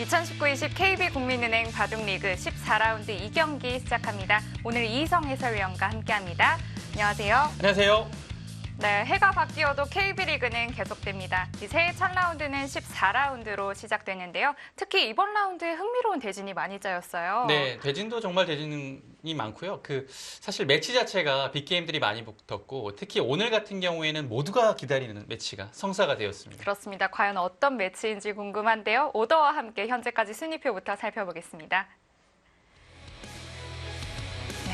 2019-20 KB국민은행 바둑리그 14라운드 2경기 시작합니다. 오늘 이희성 해설위원과 함께합니다. 안녕하세요. 안녕하세요. 네, 해가 바뀌어도 KB리그는 계속됩니다. 이 새해 첫 라운드는 14라운드로 시작되는데요. 특히 이번 라운드에 흥미로운 대진이 많이 짜였어요. 네, 대진도 정말 대진이 많고요. 사실 매치 자체가 빅게임들이 많이 붙었고 특히 오늘 같은 경우에는 모두가 기다리는 매치가 성사가 되었습니다. 그렇습니다. 과연 어떤 매치인지 궁금한데요. 오더와 함께 현재까지 순위표부터 살펴보겠습니다.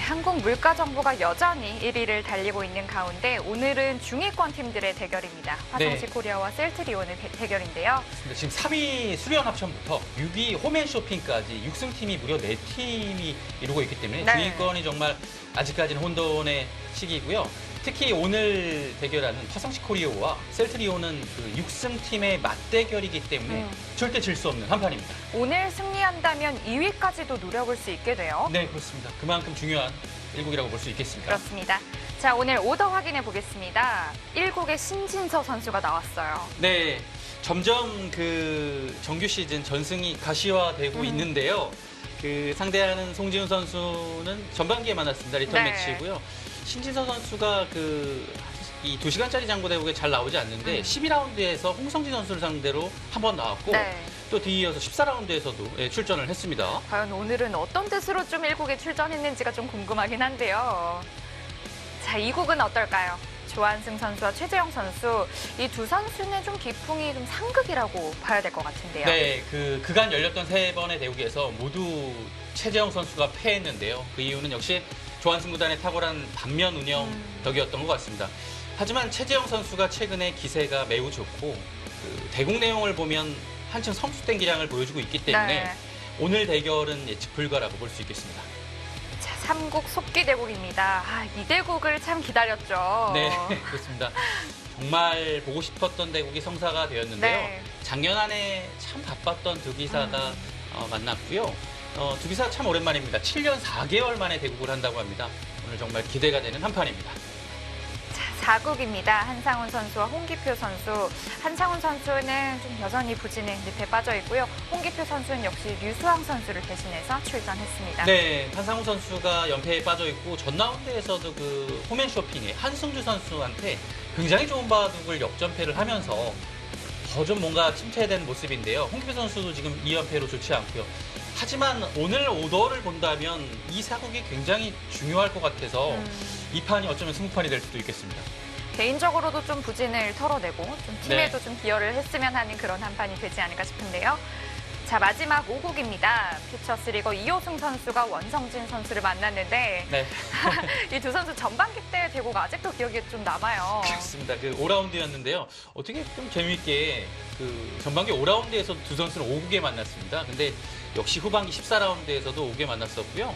한국물가정보가 여전히 1위를 달리고 있는 가운데 오늘은 중위권 팀들의 대결입니다. 화성시코리아와 셀트리온의 대결인데요. 지금 3위 수련 합천부터 6위 홈앤쇼핑까지 6승팀이 무려 4팀이 이루고 있기 때문에 네. 중위권이 정말 아직까지는 혼돈의 시기이고요. 특히 오늘 대결하는 화성시코리아와 셀트리온은 6승팀의 맞대결이기 때문에 절대 질 수 없는 한판입니다. 오늘 승리한다면 2위까지도 노려볼 수 있게 돼요. 네, 그렇습니다. 그만큼 중요한 1국이라고 볼 수 있겠습니다. 그렇습니다. 자, 오늘 오더 확인해 보겠습니다. 1국의 신진서 선수가 나왔어요. 네, 점점 정규 시즌 전승이 가시화되고 있는데요. 상대하는 송지훈 선수는 전반기에 만났습니다. 리턴 네. 매치고요. 신진서 선수가 이 2시간짜리 장고 대국에 잘 나오지 않는데 12라운드에서 홍성진 선수를 상대로 한 번 나왔고 네. 또 뒤이어서 14라운드에서도 출전을 했습니다. 과연 오늘은 어떤 뜻으로 좀 1국에 출전했는지가 좀 궁금하긴 한데요. 자, 2국은 어떨까요? 조한승 선수와 최재영 선수, 이 두 선수는 좀 기풍이 좀 상극이라고 봐야 될 것 같은데요. 네, 그간 열렸던 3번의 대국에서 모두 최재영 선수가 패했는데요. 그 이유는 역시 조한승 구단의 탁월한 반면 운영 덕이었던 것 같습니다. 하지만 최재영 선수가 최근에 기세가 매우 좋고 대국 내용을 보면 한층 성숙된 기량을 보여주고 있기 때문에 네. 오늘 대결은 예측 불가라고 볼 수 있겠습니다. 자, 3국 속기 대국입니다. 이 대국을 참 기다렸죠. 네, 그렇습니다. 정말 보고 싶었던 대국이 성사가 되었는데요. 네. 작년 안에 참 바빴던 두 기사가 만났고요. 두 기사 참 오랜만입니다. 7년 4개월 만에 대국을 한다고 합니다. 오늘 정말 기대가 되는 한판입니다. 자, 4국입니다. 한상훈 선수와 홍기표 선수. 한상훈 선수는 좀 여전히 부진의 늪에 빠져 있고요. 홍기표 선수는 역시 류수왕 선수를 대신해서 출전했습니다. 네, 한상훈 선수가 연패에 빠져 있고 전 라운드에서도 홈앤 쇼핑의 한승주 선수한테 굉장히 좋은 바둑을 역전패를 하면서 더 좀 뭔가 침체된 모습인데요. 홍기표 선수도 지금 2연패로 좋지 않고요. 하지만 오늘 오더를 본다면 이 4국이 굉장히 중요할 것 같아서 이 판이 어쩌면 승부판이 될 수도 있겠습니다. 개인적으로도 좀 부진을 털어내고 좀 팀에도 좀 기여를 했으면 하는 그런 한 판이 되지 않을까 싶은데요. 자, 마지막 5국입니다. 퓨처스 리거 이호승 선수가 원성진 선수를 만났는데 네. 이 두 선수 전반기 때 대국 아직도 기억에 좀 남아요. 그렇습니다. 5라운드였는데요. 어떻게 좀 재미있게 전반기 5라운드에서 두 선수는 5국에 만났습니다. 근데 역시 후반기 14라운드에서도 5국에 만났었고요.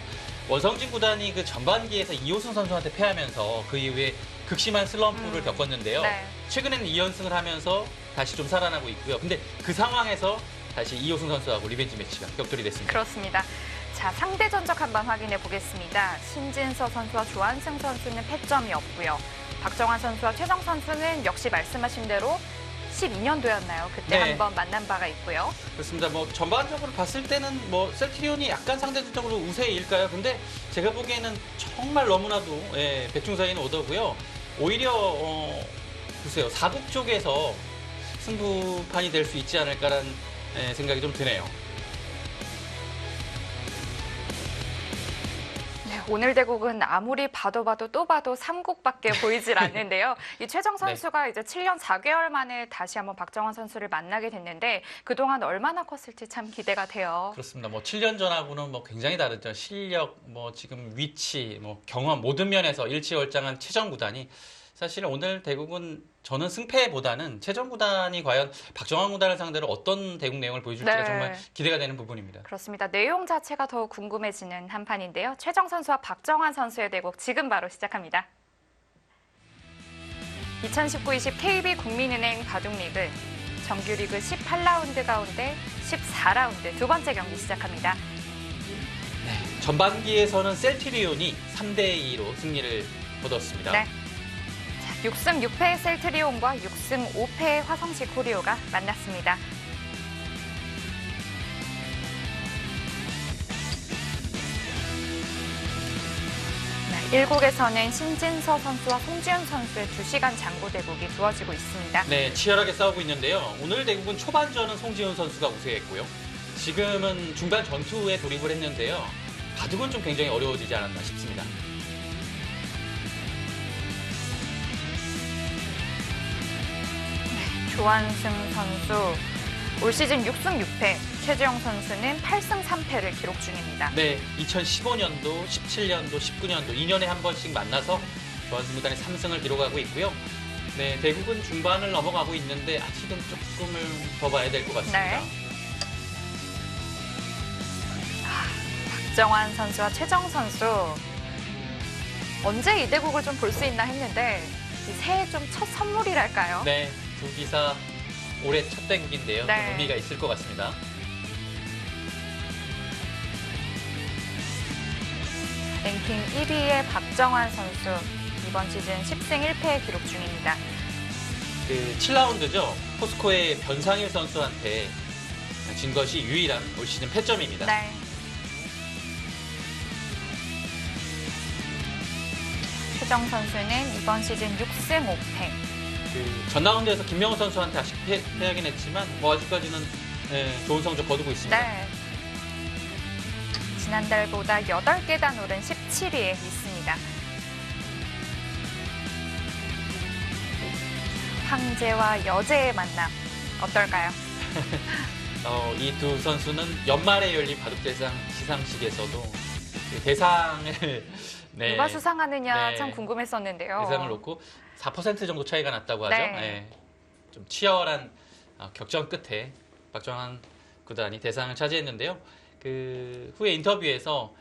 원성진 구단이 전반기에서 이호승 선수한테 패하면서 그 이후에 극심한 슬럼프를 겪었는데요. 네. 최근에는 2연승을 하면서 다시 좀 살아나고 있고요. 근데 그 상황에서 다시 이호승 선수하고 리벤지 매치가 격돌이 됐습니다. 그렇습니다. 자, 상대 전적 한번 확인해 보겠습니다. 신진서 선수와 조한승 선수는 패점이 없고요. 박정환 선수와 최정 선수는 역시 말씀하신 대로 12년도였나요? 그때 네. 한번 만난 바가 있고요. 그렇습니다. 전반적으로 봤을 때는 셀트리온이 약간 상대적으로 우세일까요? 근데 제가 보기에는 정말 너무나도 백중사인 오더고요. 오히려 글쎄요, 4국 쪽에서 승부판이 될 수 있지 않을까라는 생각이 좀 드네요. 네, 오늘 대국은 아무리 봐도 또 봐도 3국밖에 보이질 않는데요. 이 최정 선수가 이제 7년 4개월 만에 다시 한번 박정환 선수를 만나게 됐는데 그동안 얼마나 컸을지 참 기대가 돼요. 그렇습니다. 7년 전하고는 굉장히 다르죠. 실력, 지금 위치, 경험 모든 면에서 일치월장한 최정 구단이 사실 오늘 대국은 저는 승패보다는 최정 구단이 과연 박정환 구단을 상대로 어떤 대국 내용을 보여줄지가 네. 정말 기대가 되는 부분입니다. 그렇습니다. 내용 자체가 더욱 궁금해지는 한 판인데요. 최정 선수와 박정환 선수의 대국 지금 바로 시작합니다. 2019-20 KB국민은행 바둑리그 정규리그 18라운드 가운데 14라운드 두 번째 경기 시작합니다. 네, 전반기에서는 셀트리온이 3대2로 승리를 거뒀습니다. 네. 6승 6패의 셀트리온과 6승 5패의 화성시코리아가 만났습니다. 1국에서는 신진서 선수와 송지훈 선수의 2시간 장고 대국이 두어지고 있습니다. 네, 치열하게 싸우고 있는데요. 오늘 대국은 초반전은 송지훈 선수가 우세했고요. 지금은 중반 전투에 돌입을 했는데요. 바둑은 좀 굉장히 어려워지지 않았나 싶습니다. 조한승 선수 올 시즌 6승 6패, 최재영 선수는 8승 3패를 기록 중입니다. 네, 2015년도, 17년도, 19년도 2년에 한 번씩 만나서 조한승 구단이 3승을 기록하고 있고요. 네, 대국은 중반을 넘어가고 있는데 아직은 조금을 더 봐야 될 것 같습니다. 네. 박정환 선수와 최정 선수 언제 이 대국을 좀 볼 수 있나 했는데 이 새해 좀 첫 선물이랄까요? 네, 두 기사 올해 첫 대국인데요. 네. 좀 의미가 있을 것 같습니다. 랭킹 1위의 박정환 선수 이번 시즌 10승 1패 기록 중입니다. 그 7라운드죠. 포스코의 변상일 선수한테 진 것이 유일한 올 시즌 패점입니다. 네. 최정 선수는 이번 시즌 6승 5패. 그 전 라운드에서 김명훈 선수한테 아쉽게 패하긴 했지만 뭐 아직까지는 좋은 성적 거두고 있습니다. 네. 지난달보다 8계단 오른 17위에 있습니다. 황제와 여제의 만남 어떨까요? 이 두 선수는 연말에 열린 바둑대상 시상식에서도 그 대상을 네, 누가 수상하느냐 네. 참 궁금했었는데요. 대상을 놓고 4% 정도 차이가 났다고 하죠. 네. 네. 좀 치열한 격전 끝에 박정환 구단이 대상을 차지했는데요. 그 후에 인터뷰에서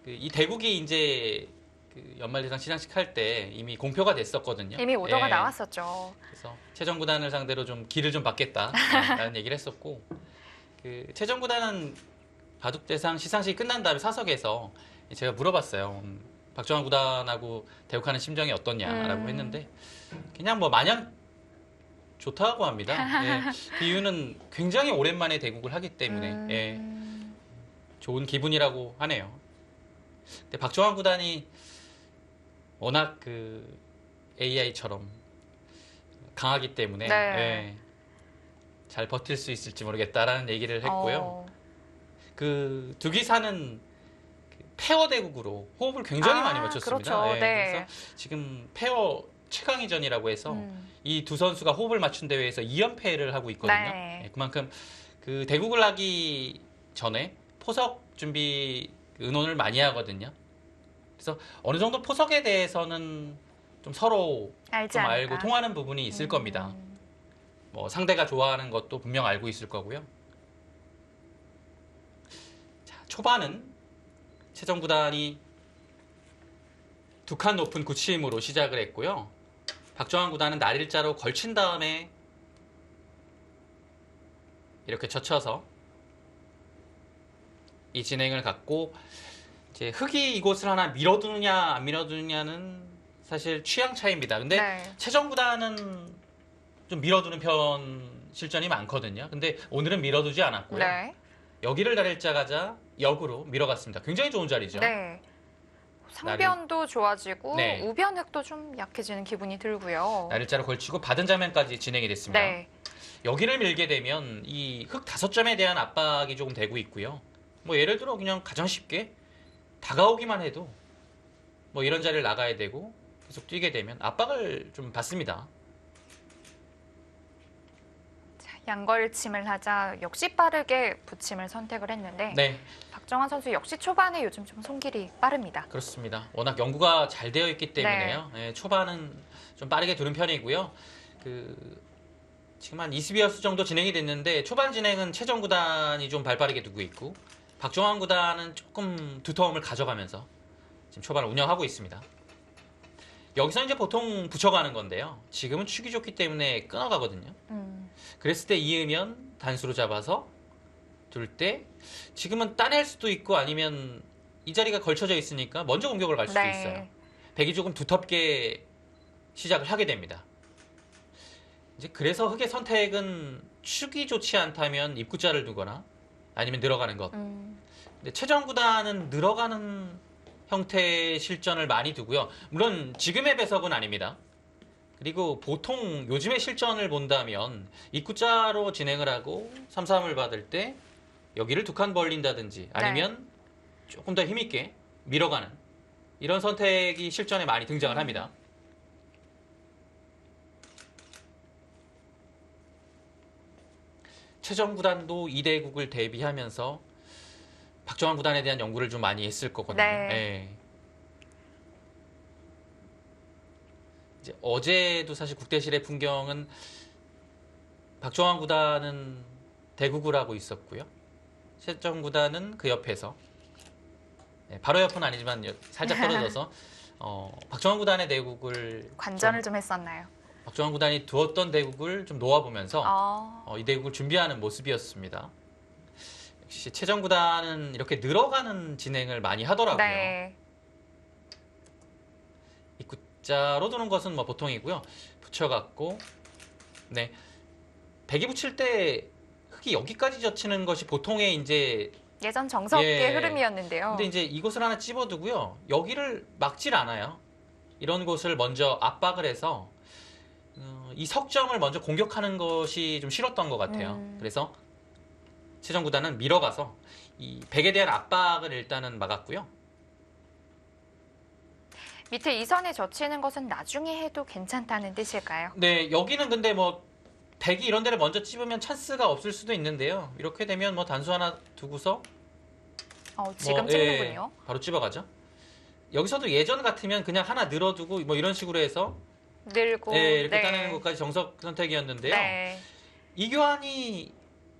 이 대국이 이제 그 연말 대상 시상식 할 때 이미 공표가 됐었거든요. 이미 오더가 예. 나왔었죠. 그래서 최정 구단을 상대로 좀 기를 좀 받겠다라는 얘기를 했었고, 그 최정 구단은 바둑 대상 시상식이 끝난 다음에 사석에서 제가 물어봤어요. 박정환 구단하고 대국하는 심정이 어떻냐라고 했는데 그냥 뭐 마냥 좋다고 합니다. 예. 그 이유는 굉장히 오랜만에 대국을 하기 때문에 예. 좋은 기분이라고 하네요. 근데 박정환 구단이 워낙 그 AI처럼 강하기 때문에 네. 예. 잘 버틸 수 있을지 모르겠다라는 얘기를 했고요. 그 두 기사는 페어 대국으로 호흡을 굉장히 많이 맞췄습니다. 그렇죠. 예. 네. 그래서 지금 페어 최강위전이라고 해서 이 두 선수가 호흡을 맞춘 대회에서 2연패를 하고 있거든요. 네. 예, 그만큼 그 대국을 하기 전에 포석 준비 의논을 많이 하거든요. 그래서 어느 정도 포석에 대해서는 좀 서로 알지 좀 않을까? 알고 통하는 부분이 있을 겁니다. 뭐 상대가 좋아하는 것도 분명 알고 있을 거고요. 자, 초반은 최정 구단이 두 칸 높은 굳힘으로 시작을 했고요. 박정환 구단은 날일자로 걸친 다음에 이렇게 젖혀서 이 진행을 갖고 이제 흑이 이곳을 하나 밀어두느냐 안 밀어두느냐는 사실 취향 차이입니다. 근데 네. 최정 구단은 좀 밀어두는 편 실전이 많거든요. 근데 오늘은 밀어두지 않았고요. 네. 여기를 날일자 가자 역으로 밀어갔습니다. 굉장히 좋은 자리죠. 네. 상변도 좋아지고 네. 우변흙도 좀 약해지는 기분이 들고요. 날일자로 걸치고 받은 장면까지 진행이 됐습니다. 네. 여기를 밀게 되면 이 흑 5점에 대한 압박이 조금 되고 있고요. 뭐 예를 들어 그냥 가장 쉽게 다가오기만 해도 뭐 이런 자리를 나가야 되고 계속 뛰게 되면 압박을 좀 받습니다. 자, 양걸침을 하자 역시 빠르게 붙임을 선택을 했는데 네, 박정환 선수 역시 초반에 요즘 좀 손길이 빠릅니다. 그렇습니다. 워낙 연구가 잘 되어 있기 때문에요. 예, 초반은 좀 빠르게 두는 편이고요. 지금 한 20여 수 정도 진행이 됐는데 초반 진행은 최정 구단이 좀 발빠르게 두고 있고 박정환 구단은 조금 두터움을 가져가면서 지금 초반을 운영하고 있습니다. 여기서 이제 보통 붙여가는 건데요. 지금은 축이 좋기 때문에 끊어가거든요. 그랬을 때 이으면 단수로 잡아서 둘 때 지금은 따낼 수도 있고 아니면 이 자리가 걸쳐져 있으니까 먼저 공격을 갈 수도 네. 있어요. 백이 조금 두텁게 시작을 하게 됩니다. 이제 그래서 흑의 선택은 축이 좋지 않다면 입구자를 두거나 아니면 늘어가는 것. 근데 최정 구단은 늘어가는 형태의 실전을 많이 두고요. 물론 지금의 배석은 아닙니다. 그리고 보통 요즘의 실전을 본다면 입구자로 진행을 하고 3-3을 받을 때 여기를 2칸 벌린다든지 아니면 조금 더 힘있게 밀어가는 이런 선택이 실전에 많이 등장을 합니다. 최정 구단도 2대국을 대비하면서 박정환 구단에 대한 연구를 좀 많이 했을 거거든요. 네. 예. 이제 어제도 사실 국대실의 풍경은 박정환 구단은 대국을 하고 있었고요. 최정 구단은 그 옆에서 바로 옆은 아니지만 살짝 떨어져서 박정환 구단의 대국을 관전을 좀 했었나요? 박정환 구단이 두었던 대국을 좀 놓아보면서 어. 이 대국을 준비하는 모습이었습니다. 역시 최정 구단은 이렇게 늘어가는 진행을 많이 하더라고요. 네. 입구자로 두는 것은 뭐 보통이고요. 붙여갖고 네 백이 붙일 때 흙이 여기까지 젖히는 것이 보통의 이제 예전 정석의 예. 흐름이었는데요. 근데 이제 이곳을 하나 찝어두고요. 여기를 막질 않아요. 이런 곳을 먼저 압박을 해서 이 석점을 먼저 공격하는 것이 좀 싫었던 것 같아요. 그래서 최정 구단은 밀어가서 이 백에 대한 압박을 일단은 막았고요. 밑에 이선에 젖히는 것은 나중에 해도 괜찮다는 뜻일까요? 네, 여기는 근데 뭐 백이 이런 데를 먼저 찝으면 찬스가 없을 수도 있는데요. 이렇게 되면 뭐 단수 하나 두고서 지금 뭐, 찍는군요. 바로 찝어가죠. 여기서도 예전 같으면 그냥 하나 늘어두고 뭐 이런 식으로 해서 늘고 이렇게 따내는 것까지 정석 선택이었는데요. 네. 이 교환이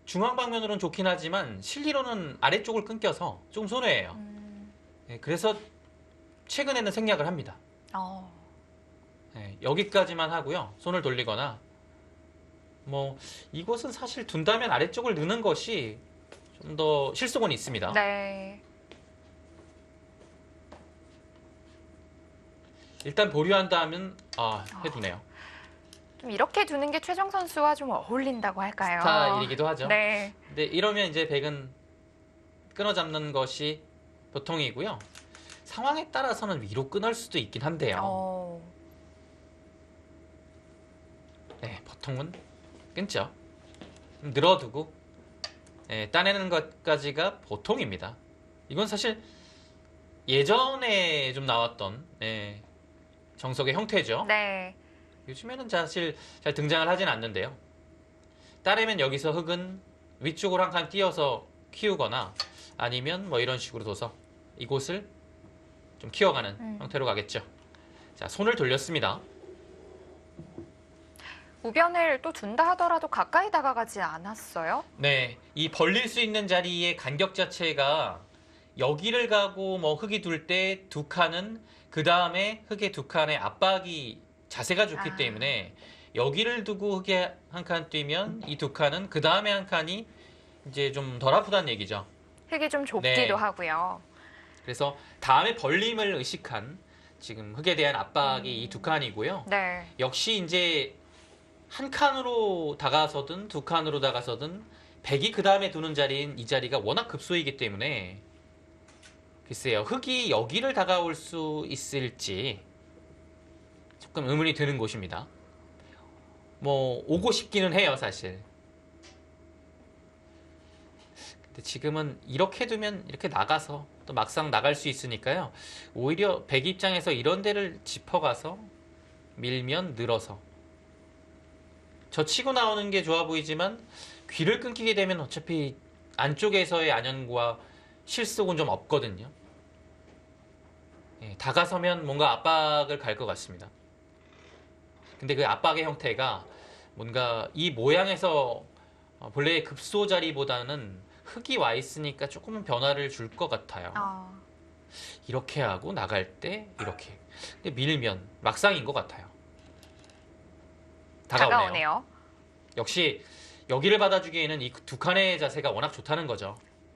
중앙 방면으로는 좋긴 하지만 실리로는 아래쪽을 끊겨서 조금 손해예요. 그래서 최근에는 생략을 합니다. 여기까지만 하고요. 손을 돌리거나 뭐 이곳은 사실 둔다면 아래쪽을 넣는 것이 좀 더 실속은 있습니다. 네. 일단 보류한다면 해두네요. 좀 이렇게 두는 게 최정 선수와 좀 어울린다고 할까요? 스타일이기도 하죠. 네. 근데 이러면 이제 백은 끊어잡는 것이 보통이고요. 상황에 따라서는 위로 끊을 수도 있긴 한데요. 네, 보통은 끊죠. 늘어두고 따내는 것까지가 보통입니다. 이건 사실 예전에 좀 나왔던 정석의 형태죠. 네. 요즘에는 사실 잘 등장을 하진 않는데요. 따내면 여기서 흙은 위쪽으로 한 칸 띄어서 키우거나 아니면 뭐 이런 식으로 둬서 이곳을 좀 키워가는 형태로 가겠죠. 자, 손을 돌렸습니다. 우변을 또 둔다 하더라도 가까이 다가가지 않았어요? 네, 이 벌릴 수 있는 자리의 간격 자체가 여기를 가고 뭐 흙이 둘 때 2칸은 그 다음에 흙의 2칸의 압박이 자세가 좋기 때문에 여기를 두고 흙에 한 칸 뛰면 이 2칸은 그 다음에 한 칸이 이제 좀 덜 아프다는 얘기죠. 흙이 좀 좁기도 네. 하고요. 그래서 다음에 벌림을 의식한 지금 흙에 대한 압박이 이 2칸이고요. 네. 역시 이제 한 칸으로 다가서든 2칸으로 다가서든 백이 그 다음에 두는 자리인 이 자리가 워낙 급소이기 때문에 글쎄요, 흙이 여기를 다가올 수 있을지 조금 의문이 드는 곳입니다. 뭐 오고 싶기는 해요, 사실. 근데 지금은 이렇게 두면 이렇게 나가서 또 막상 나갈 수 있으니까요. 오히려 백 입장에서 이런 데를 짚어가서 밀면 늘어서 저 치고 나오는 게 좋아 보이지만 귀를 끊기게 되면 어차피 안쪽에서의 안연과 실속은 좀 없거든요. 다가서면 뭔가 압박을 갈 것 같습니다. 근데 그 압박의 형태가 뭔가 이 모양에서 본래의 급소 자리보다는 흙이 와 있으니까 조금은 변화를 줄 것 같아요. 이렇게 하고 나갈 때 이렇게. 근데 밀면 막상인 것 같아요. 다가오네요. 역시 여기를 받아주기에는 이 2칸의 자세가 워낙 좋다는 거죠.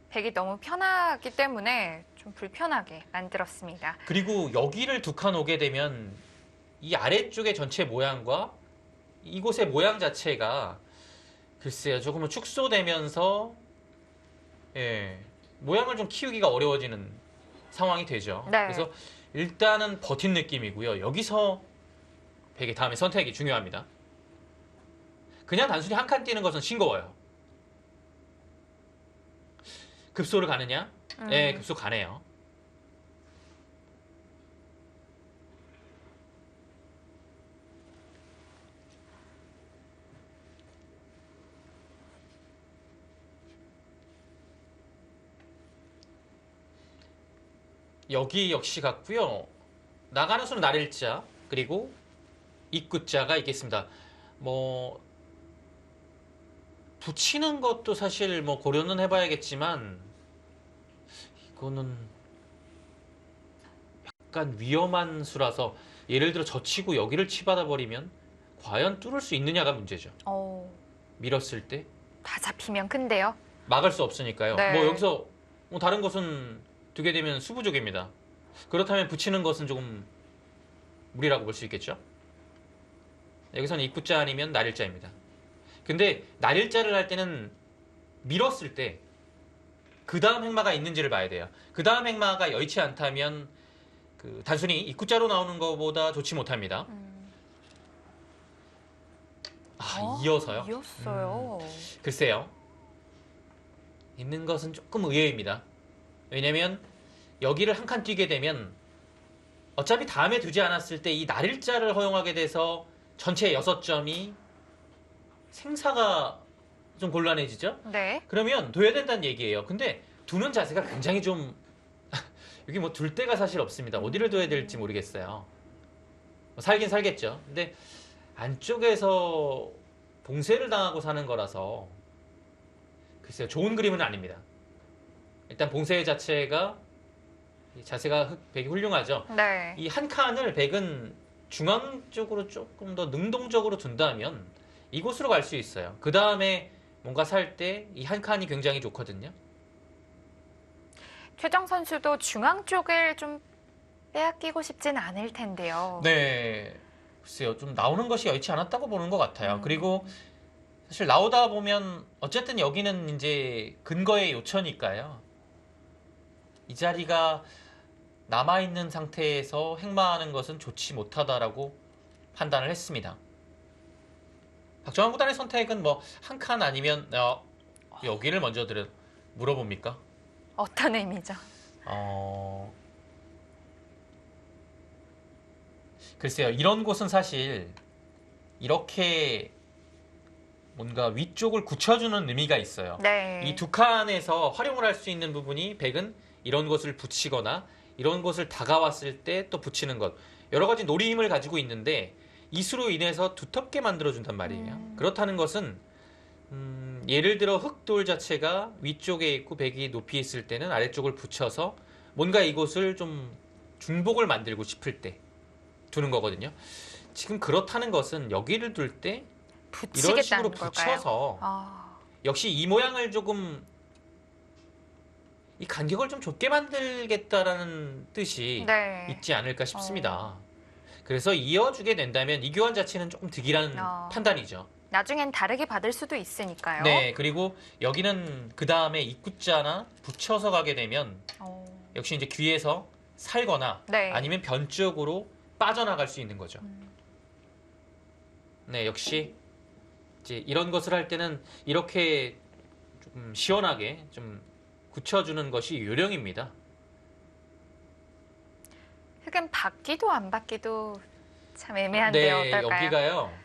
백이 너무 편하기 때문에 좀 불편하게 만들었습니다. 그리고 여기를 2칸 오게 되면 이 아래쪽의 전체 모양과 이곳의 모양 자체가 글쎄요, 조금은 축소되면서 모양을 좀 키우기가 어려워지는 상황이 되죠. 네. 그래서 일단은 버틴 느낌이고요. 여기서 백의 다음에 선택이 중요합니다. 그냥 단순히 한 칸 뛰는 것은 싱거워요. 급소를 가느냐? 네, 급소 가네요. 여기 역시 같고요. 나가는 수는 날일자 그리고 입구자가 있겠습니다. 뭐 붙이는 것도 사실 뭐 고려는 해봐야겠지만 이거는 약간 위험한 수라서 예를 들어 젖히고 여기를 치받아 버리면 과연 뚫을 수 있느냐가 문제죠. 밀었을 때 다 잡히면 큰데요. 막을 수 없으니까요. 네. 뭐 여기서 뭐 다른 것은 두게 되면 수부족입니다. 그렇다면 붙이는 것은 조금 무리라고 볼 수 있겠죠. 여기서는 입구자 아니면 날일자입니다. 근데 날일자를 할 때는 밀었을 때 그 다음 행마가 있는지를 봐야 돼요. 그 다음 행마가 여의치 않다면 그 단순히 입구자로 나오는 것보다 좋지 못합니다. 이어서요? 이었어요. 글쎄요. 있는 것은 조금 의외입니다. 왜냐면 여기를 한 칸 뛰게 되면 어차피 다음에 두지 않았을 때 이 날일자를 허용하게 돼서 전체 6점이 생사가 좀 곤란해지죠? 네. 그러면 둬야 된다는 얘기예요. 근데 두는 자세가 굉장히 좀 여기 뭐 둘 데가 사실 없습니다. 어디를 둬야 될지 모르겠어요. 살긴 살겠죠. 근데 안쪽에서 봉쇄를 당하고 사는 거라서 글쎄요. 좋은 그림은 아닙니다. 일단 봉쇄 자체가 자세가 백이 훌륭하죠. 네. 이 한 칸을 백은 중앙 쪽으로 조금 더 능동적으로 둔다면 이곳으로 갈 수 있어요. 그 다음에 뭔가 살 때 이 한 칸이 굉장히 좋거든요. 최정 선수도 중앙 쪽을 좀 빼앗기고 싶진 않을 텐데요. 네. 글쎄요. 좀 나오는 것이 여의치 않았다고 보는 것 같아요. 그리고 사실 나오다 보면 어쨌든 여기는 이제 근거의 요처니까요. 이 자리가 남아있는 상태에서 행마하는 것은 좋지 못하다라고 판단을 했습니다. 박정환 구단의 선택은 뭐 한 칸 아니면 여기를 먼저 물어봅니까? 어떤 의미죠? 글쎄요. 이런 곳은 사실 이렇게 뭔가 위쪽을 굳혀주는 의미가 있어요. 네. 이 두 칸에서 활용을 할 수 있는 부분이 백은 이런 것을 붙이거나 이런 것을 다가왔을 때 또 붙이는 것. 여러 가지 노림을 가지고 있는데 이수로 인해서 두텁게 만들어준단 말이에요. 그렇다는 것은 예를 들어 흑돌 자체가 위쪽에 있고 백이 높이 있을 때는 아래쪽을 붙여서 뭔가 이곳을 좀 중복을 만들고 싶을 때 두는 거거든요. 지금 그렇다는 것은 여기를 둘 때 이런 식으로 붙이겠다는 걸까요? 붙여서 역시 이 모양을 조금 이 간격을 좀 좁게 만들겠다라는 뜻이 네. 있지 않을까 싶습니다. 그래서 이어주게 된다면 이 교환 자체는 조금 득이라는 판단이죠. 나중엔 다르게 받을 수도 있으니까요. 네, 그리고 여기는 그 다음에 입구자나 붙여서 가게 되면 역시 이제 귀에서 살거나 네. 아니면 변 쪽으로 빠져나갈 수 있는 거죠. 네, 역시 이제 이런 것을 할 때는 이렇게 좀 시원하게 좀 굳혀주는 것이 요령입니다. 흑은 받기도 안 받기도 참 애매한데요. 네, 어떨까요? 여기가요.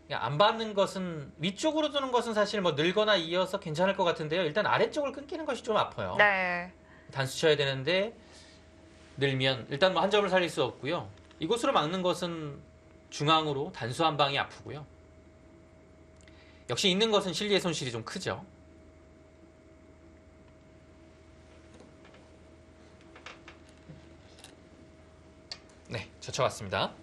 그냥 안 받는 것은 위쪽으로 두는 것은 사실 뭐 늘거나 이어서 괜찮을 것 같은데요. 일단 아래쪽을 끊기는 것이 좀 아파요. 네. 단수 쳐야 되는데 늘면 일단 뭐 한 점을 살릴 수 없고요. 이곳으로 막는 것은 중앙으로 단수 한 방이 아프고요. 역시 있는 것은 실리의 손실이 좀 크죠. 네, 젖혀왔습니다.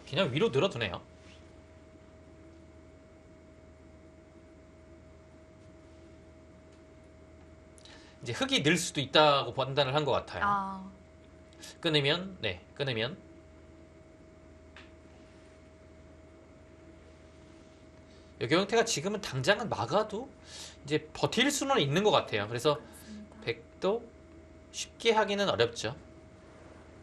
그냥 위로 늘어두네요. 이제 흙이 늘 수도 있다고 판단을 한 것 같아요. 끊으면, 네, 끊으면. 여기 형태가 지금은 당장은 막아도 이제 버틸 수는 있는 것 같아요. 그래서 백도 쉽게 하기는 어렵죠.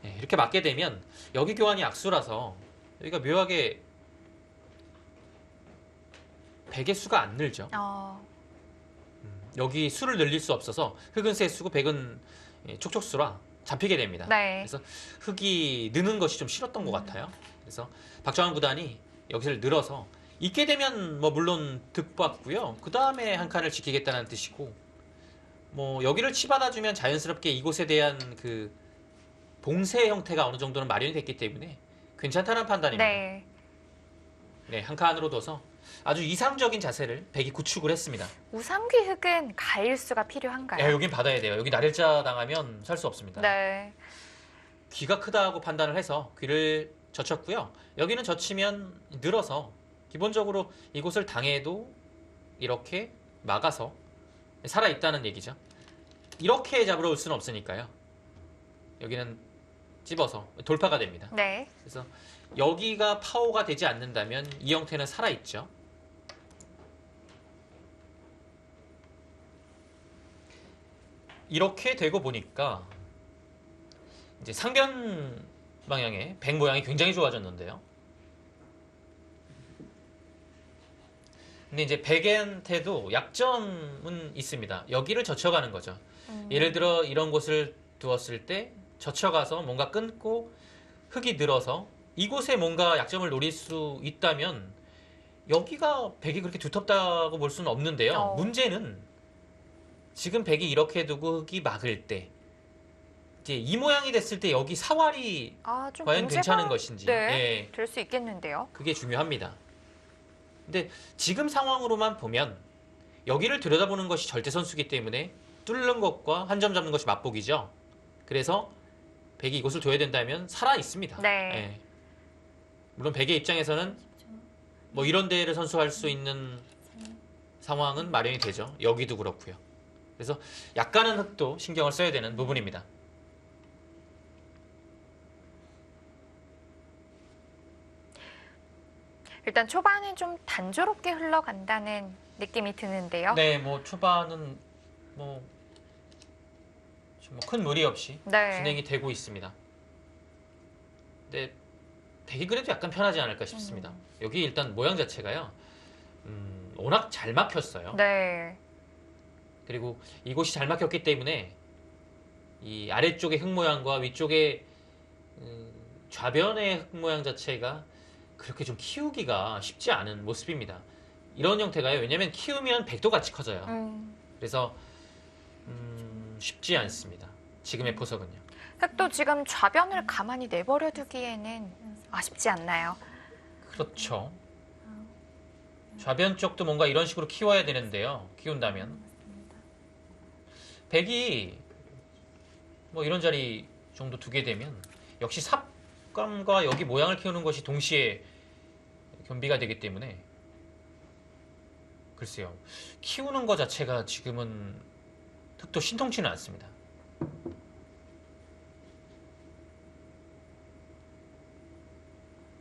네, 이렇게 맞게 되면 여기 교환이 악수라서 여기가 묘하게 백의 수가 안 늘죠. 여기 수를 늘릴 수 없어서 흑은 세수고 백은 촉촉수라 잡히게 됩니다. 네. 그래서 흑이 느는 것이 좀 싫었던 것 같아요. 그래서 박정환 구단이 여기를 늘어서 있게 되면 뭐 물론 득받고요. 그 다음에 한 칸을 지키겠다는 뜻이고, 뭐 여기를 치받아주면 자연스럽게 이곳에 대한 그 봉쇄 형태가 어느 정도는 마련이 됐기 때문에 괜찮다는 판단입니다. 네. 네, 한 칸으로 둬서 아주 이상적인 자세를 백이 구축을 했습니다. 우상귀 흑은 가일수가 필요한가요? 야, 여긴 받아야 돼요. 여기 날일자 당하면 살 수 없습니다. 네. 귀가 크다고 판단을 해서 귀를 젖혔고요. 여기는 젖히면 늘어서 기본적으로 이곳을 당해도 이렇게 막아서 살아있다는 얘기죠. 이렇게 잡으러 올 수는 없으니까요. 여기는 찝어서 돌파가 됩니다. 네. 그래서 여기가 파워가 되지 않는다면 이 형태는 살아있죠. 이렇게 되고 보니까 이제 상변 방향의 백 모양이 굉장히 좋아졌는데요. 근데 이제 백한테도 약점은 있습니다. 여기를 젖혀가는 거죠. 예를 들어 이런 곳을 두었을 때 젖혀가서 뭔가 끊고 흙이 늘어서 이곳에 뭔가 약점을 노릴 수 있다면 여기가 백이 그렇게 두텁다고 볼 수는 없는데요. 문제는 지금 백이 이렇게 두고 흙이 막을 때 이제 이 모양이 됐을 때 여기 사활이 좀 과연 문제가, 괜찮은 것인지 네, 될 수 있겠는데요. 그게 중요합니다. 근데 지금 상황으로만 보면 여기를 들여다보는 것이 절대 선수기 때문에 뚫는 것과 한 점 잡는 것이 맛보기죠. 그래서 백이 이곳을 둬야 된다면 살아 있습니다. 네. 물론 백의 입장에서는 뭐 이런 데를 선수할 수 있는 상황은 마련이 되죠. 여기도 그렇고요. 그래서 약간은 흙도 신경을 써야 되는 부분입니다. 일단 초반은 좀 단조롭게 흘러간다는 느낌이 드는데요. 네, 뭐 초반은 뭐 큰 무리 없이 네. 진행이 되고 있습니다. 근데 백이 그래도 약간 편하지 않을까 싶습니다. 여기 일단 모양 자체가요. 워낙 잘 막혔어요. 네. 그리고 이곳이 잘 막혔기 때문에 이 아래쪽의 흙 모양과 위쪽의 좌변의 흙 모양 자체가 그렇게 좀 키우기가 쉽지 않은 모습입니다. 이런 형태가요. 왜냐면 키우면 백도 같이 커져요. 그래서 쉽지 않습니다. 지금의 포석은요. 흙도 지금 좌변을 가만히 내버려 두기에는 아쉽지 않나요? 그렇죠. 좌변 쪽도 뭔가 이런 식으로 키워야 되는데요. 키운다면 백이 뭐 이런 자리 정도 두게 되면 역시 삽감과 여기 모양을 키우는 것이 동시에 겸비가 되기 때문에 글쎄요. 키우는 것 자체가 지금은 흙도 신통치는 않습니다.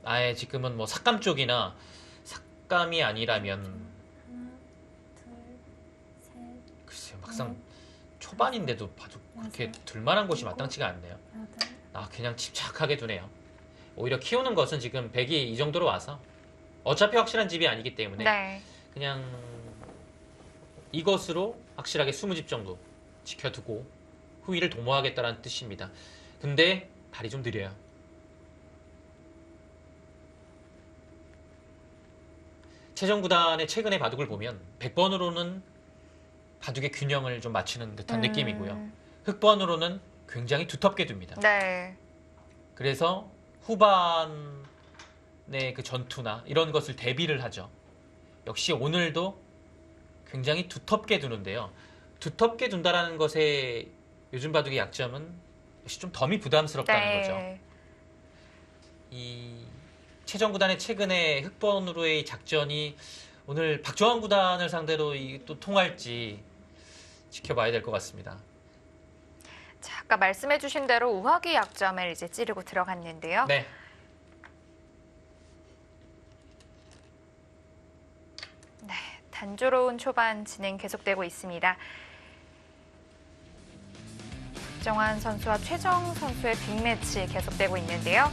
아예 지금은 뭐 삭감 쪽이나 삭감이 아니라면 글쎄요. 막상 초반인데도 봐도 그렇게 둘만한 곳이 마땅치가 않네요. 그냥 집착하게 두네요. 오히려 키우는 것은 지금 백이 이 정도로 와서 어차피 확실한 집이 아니기 때문에 네. 그냥 이것으로 확실하게 20집 정도 지켜두고 후위를 도모하겠다는 뜻입니다. 근데 발이 좀 느려요. 최정구단의 최근의 바둑을 보면 100번으로는 바둑의 균형을 좀 맞추는 듯한 느낌이고요. 흑번으로는 굉장히 두텁게 둡니다. 네. 그래서 후반의 그 전투나 이런 것을 대비를 하죠. 역시 오늘도 굉장히 두텁게 두는데요. 두텁게 둔다라는 것의 요즘 바둑의 약점은 역시 좀 덤이 부담스럽다는 거죠. 이 최정 구단의 최근의 흑번으로의 작전이 오늘 박정환 구단을 상대로 또 통할지 지켜봐야 될 것 같습니다. 자, 아까 말씀해주신 대로 우하기 약점을 이제 찌르고 들어갔는데요. 네. 네, 단조로운 초반 진행 계속되고 있습니다. 박정환 선수와 최정 선수의 빅매치 계속되고 있는데요.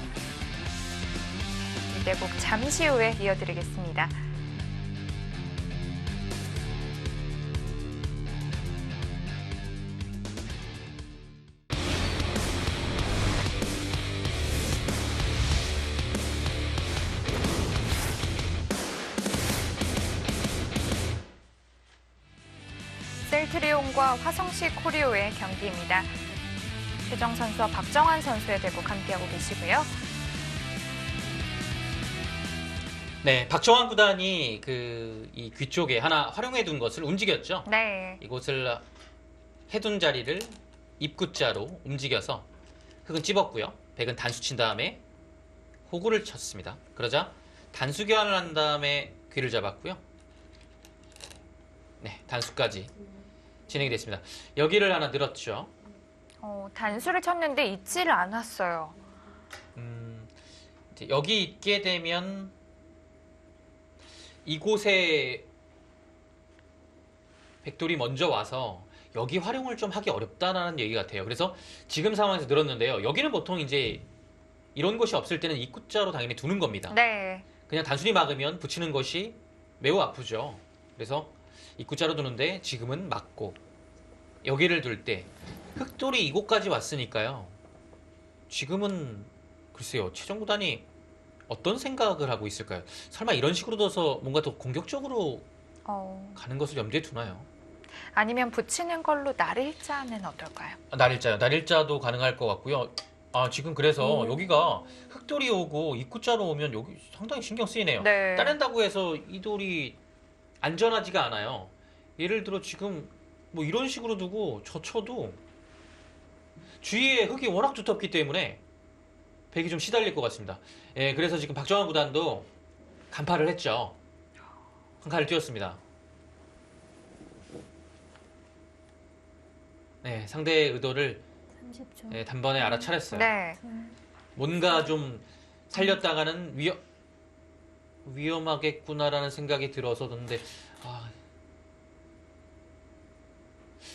1대국 잠시 후에 이어드리겠습니다. 셀트리온과 화성시 코리오의 경기입니다. 최정 선수와 박정환 선수의 대국 함께하고 계시고요. 네, 박정환 구단이 이 귀 쪽에 하나 활용해 둔 것을 움직였죠. 네. 이곳을 해둔 자리를 입구자로 움직여서 흙은 찝었고요. 백은 단수 친 다음에 호구를 쳤습니다. 그러자 단수 교환을 한 다음에 귀를 잡았고요. 네, 단수까지 진행이 됐습니다. 여기를 하나 늘었죠. 단수를 쳤는데 있지를 않았어요. 이제 여기 있게 되면 이곳에 백돌이 먼저 와서 여기 활용을 좀 하기 어렵다는 얘기 같아요. 그래서 지금 상황에서 늘었는데요. 여기는 보통 이제 이런 곳이 없을 때는 입구자로 당연히 두는 겁니다. 네. 그냥 단순히 막으면 붙이는 것이 매우 아프죠. 그래서 입구자로 두는데 지금은 막고 여기를 둘 때 흑돌이 이곳까지 왔으니까요. 지금은 글쎄요. 최정 구단이 어떤 생각을 하고 있을까요? 설마 이런 식으로 둬서 뭔가 더 공격적으로 가는 것을 염두에 두나요? 아니면 붙이는 걸로 날일자는 어떨까요? 날일자요. 날일자도 가능할 것 같고요. 지금 그래서 여기가 흑돌이 오고 입구자로 오면 여기 상당히 신경 쓰이네요. 네. 따낸다고 해서 이 돌이 안전하지가 않아요. 예를 들어 지금 뭐 이런 식으로 두고 저 쳐도 주위에 흙이 워낙 두텁기 때문에 백이 좀 시달릴 것 같습니다. 예, 그래서 지금 박정환 구단도 간파를 했죠. 한 칸을 띄웠습니다. 네, 상대의 의도를 30초. 단번에 알아차렸어요. 네. 뭔가 좀 살렸다가는 위험하겠구나라는 생각이 들어서 근데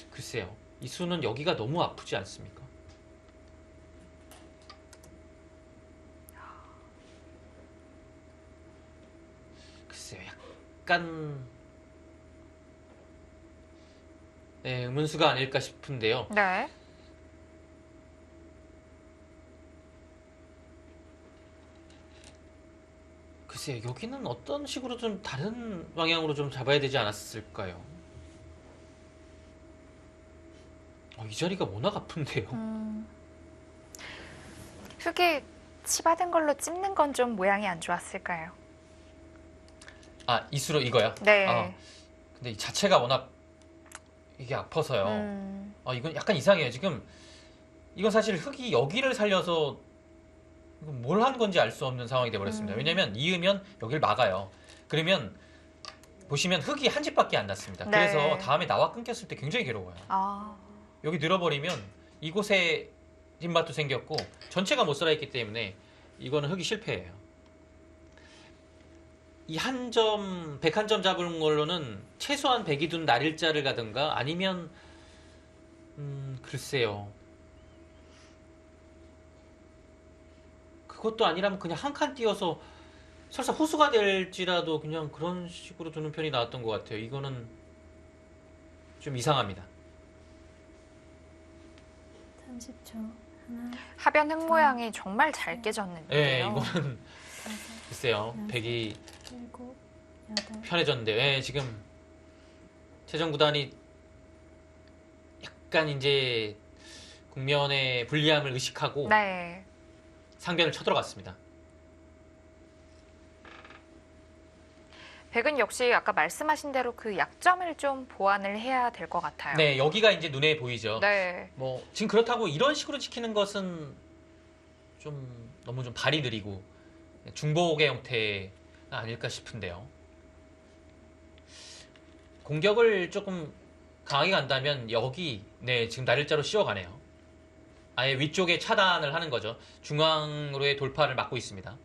글쎄요. 이 수는 여기가 너무 아프지 않습니까? 글쎄요. 약간 의문수가 아닐까 싶은데요. 네. 글쎄요. 여기는 어떤 식으로 좀 다른 방향으로 좀 잡아야 되지 않았을까요? 이 자리가 워낙 아픈데요. 흙이 치받은 걸로 찝는 건 좀 모양이 안 좋았을까요? 이수로 이거요? 네. 근데 이 자체가 워낙 이게 아파서요. 이건 약간 이상해요. 지금 이건 사실 흙이 여기를 살려서 뭘 한 건지 알 수 없는 상황이 돼버렸습니다. 왜냐면 이으면 여기를 막아요. 그러면 보시면 흙이 한 집밖에 안 났습니다. 네. 그래서 다음에 나와 끊겼을 때 굉장히 괴로워요. 여기 늘어버리면 이곳에 뒷맛도 생겼고 전체가 못 살아있기 때문에 이거는 흙이 실패예요. 이 한 점, 101점 잡은 걸로는 최소한 100이 둔 날일자를 가든가 아니면 글쎄요. 그것도 아니라면 그냥 한 칸 띄어서 설사 호수가 될지라도 그냥 그런 식으로 두는 편이 나았던 것 같아요. 이거는 좀 이상합니다. 30초. 하나, 하변 흙 모양이 정말 잘 깨졌는데요. 네, 이거는 다섯, 글쎄요. 백이 일곱, 여덟. 편해졌는데 지금 최정 구단이 약간 이제 국면의 불리함을 의식하고 네. 상변을 쳐들어갔습니다. 백은 역시 아까 말씀하신 대로 그 약점을 좀 보완을 해야 될 것 같아요. 네, 여기가 이제 눈에 보이죠. 네. 뭐 지금 그렇다고 이런 식으로 지키는 것은 좀 너무 좀 발이 느리고 중복의 형태가 아닐까 싶은데요. 공격을 조금 강하게 간다면 여기 지금 날일자로 씌워가네요. 아예 위쪽에 차단을 하는 거죠. 중앙으로의 돌파를 막고 있습니다.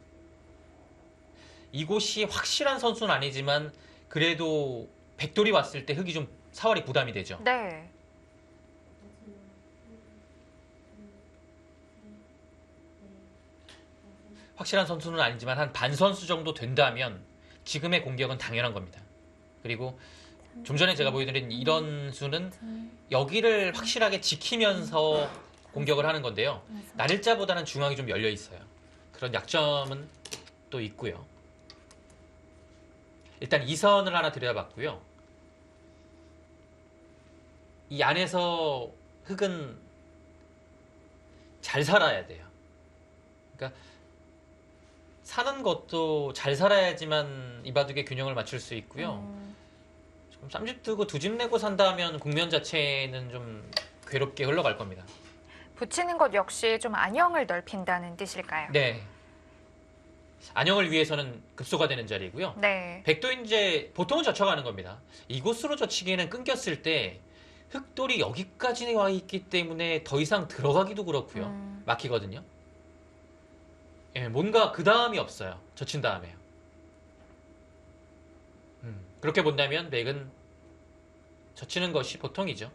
이곳이 확실한 선수는 아니지만 그래도 백돌이 왔을 때 흑이 좀 사활이 부담이 되죠. 네. 확실한 선수는 아니지만 한 반 선수 정도 된다면 지금의 공격은 당연한 겁니다. 그리고 좀 전에 제가 보여드린 이런 수는 여기를 확실하게 지키면서 공격을 하는 건데요. 날일자보다는 중앙이 좀 열려 있어요. 그런 약점은 또 있고요. 일단 2선을 하나 들여다봤고요. 이 안에서 흑은 잘 살아야 돼요. 그러니까 사는 것도 잘 살아야지만 이 바둑의 균형을 맞출 수 있고요. 좀 쌈집 뜨고 두 집 내고 산다면 국면 자체는 좀 괴롭게 흘러갈 겁니다. 붙이는 것 역시 좀 안형을 넓힌다는 뜻일까요? 네. 안형을 위해서는 급소가 되는 자리고요. 네. 백도 이제 보통은 젖혀가는 겁니다. 이곳으로 젖히기에는 끊겼을 때 흑돌이 여기까지 와 있기 때문에 더 이상 들어가기도 그렇고요. 막히거든요. 예, 뭔가 그 다음이 없어요. 젖힌 다음에요. 그렇게 본다면 맥은 젖히는 것이 보통이죠.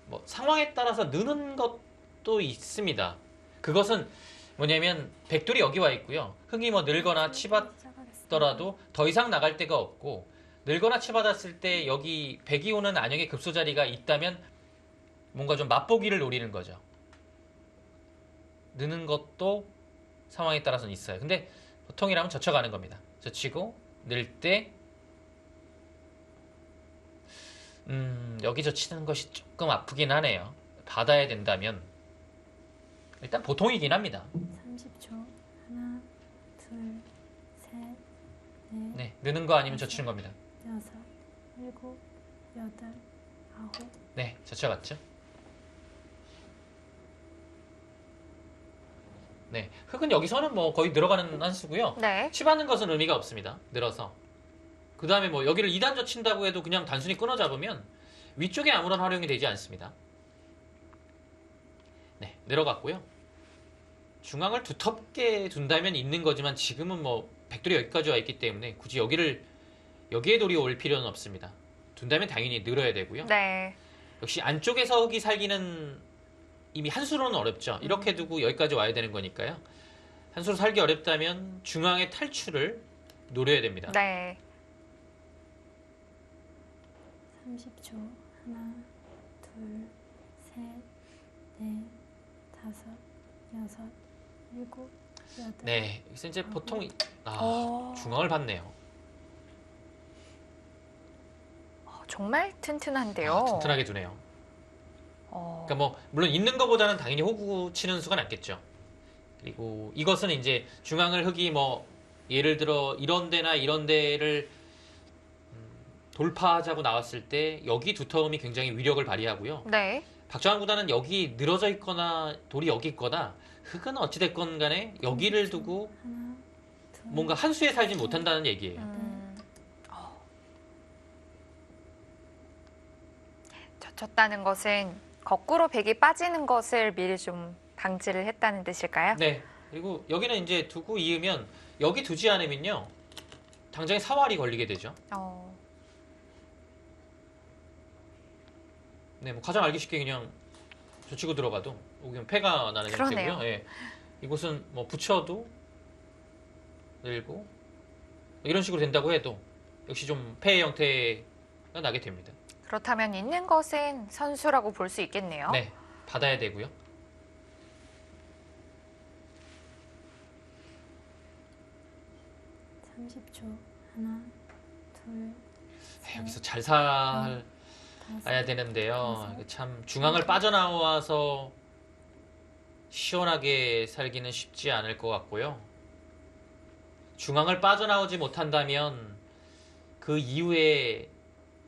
뭐 상황에 따라서 느는 것도 있습니다. 그것은 뭐냐면 백돌이 여기 와 있고요. 흑이 뭐 늘거나 치받더라도 더 이상 나갈 데가 없고 늘거나 치받았을 때 여기 백이 오는 안형의 급소 자리가 있다면 뭔가 좀 맛보기를 노리는 거죠. 느는 것도 상황에 따라서는 있어요. 근데 보통이라면 젖혀가는 겁니다. 젖히고 늘 때 여기 젖히는 것이 조금 아프긴 하네요. 받아야 된다면 일단 보통이긴 합니다. 30초. 하나, 둘, 셋, 넷, 네, 느는 거 아니면 젖히는 겁니다. 여섯, 일곱, 여덟, 아홉. 네, 젖혀갔죠. 네, 흑은 여기서는 뭐 거의 들어가는 한 수고요. 네. 치받는 것은 의미가 없습니다. 늘어서. 그 다음에 뭐 여기를 2단 젖힌다고 해도 그냥 단순히 끊어 잡으면 위쪽에 아무런 활용이 되지 않습니다. 네, 늘어갔고요. 중앙을 두텁게 둔다면 있는 거지만 지금은 뭐 백돌이 여기까지 와 있기 때문에 굳이 여기에 돌이 올 필요는 없습니다. 둔다면 당연히 늘어야 되고요. 네. 역시 안쪽에서 흑이 살기는 이미 한 수로는 어렵죠. 이렇게 두고 여기까지 와야 되는 거니까요. 한 수로 살기 어렵다면 중앙의 탈출을 노려야 됩니다. 네. 30초. 하나, 둘, 셋, 넷, 다섯, 여섯, 일곱, 여덟. 네, 여기서 이제 보통 오. 중앙을 봤네요. 정말 튼튼한데요. 튼튼하게 두네요. 어. 그러니까 뭐 물론 있는 것보다는 당연히 호구 치는 수가 낫겠죠. 그리고 이것은 이제 중앙을 흑이 뭐 예를 들어 이런 데나 이런 데를 돌파하자고 나왔을 때 여기 두터움이 굉장히 위력을 발휘하고요. 네. 박정환 구단은 여기 늘어져 있거나 돌이 여기 있거나 흑은 어찌됐건 간에 여기를 두고 하나, 둘, 뭔가 한 수에 살지 못한다는 얘기예요. 젖혔다는 것은 거꾸로 백이 빠지는 것을 미리 좀 방지를 했다는 뜻일까요? 네. 그리고 여기는 이제 두고 이으면 여기 두지 않으면요. 당장에 사활이 걸리게 되죠. 네, 뭐 가장 알기 쉽게 그냥 젖히고 들어가도 여기는 패가 나는 그러네요. 형태고요. 예. 이곳은 뭐 붙여도 늘고 이런 식으로 된다고 해도 역시 좀 패의 형태가 나게 됩니다. 그렇다면 있는 것은 선수라고 볼 수 있겠네요. 네, 받아야 되고요. 네. 30초. 하나, 둘, 네, 여기서 잘 살아야 다섯, 되는데요. 여섯, 참 중앙을 빠져나와서 시원하게 살기는 쉽지 않을 것 같고요. 중앙을 빠져나오지 못한다면 그 이후에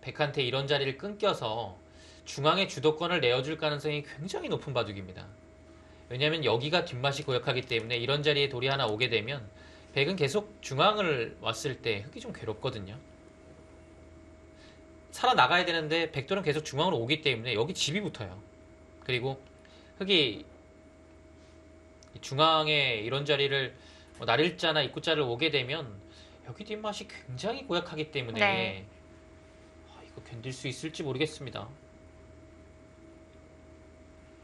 백한테 이런 자리를 끊겨서 중앙의 주도권을 내어줄 가능성이 굉장히 높은 바둑입니다. 왜냐하면 여기가 뒷맛이 고약하기 때문에 이런 자리에 돌이 하나 오게 되면 백은 계속 중앙을 왔을 때 흑이 좀 괴롭거든요. 살아나가야 되는데 백돌은 계속 중앙으로 오기 때문에 여기 집이 붙어요. 그리고 흑이 중앙에 이런 자리를 뭐 날일자나 입구자를 오게 되면 여기 뒷맛이 굉장히 고약하기 때문에 네. 이거 견딜 수 있을지 모르겠습니다.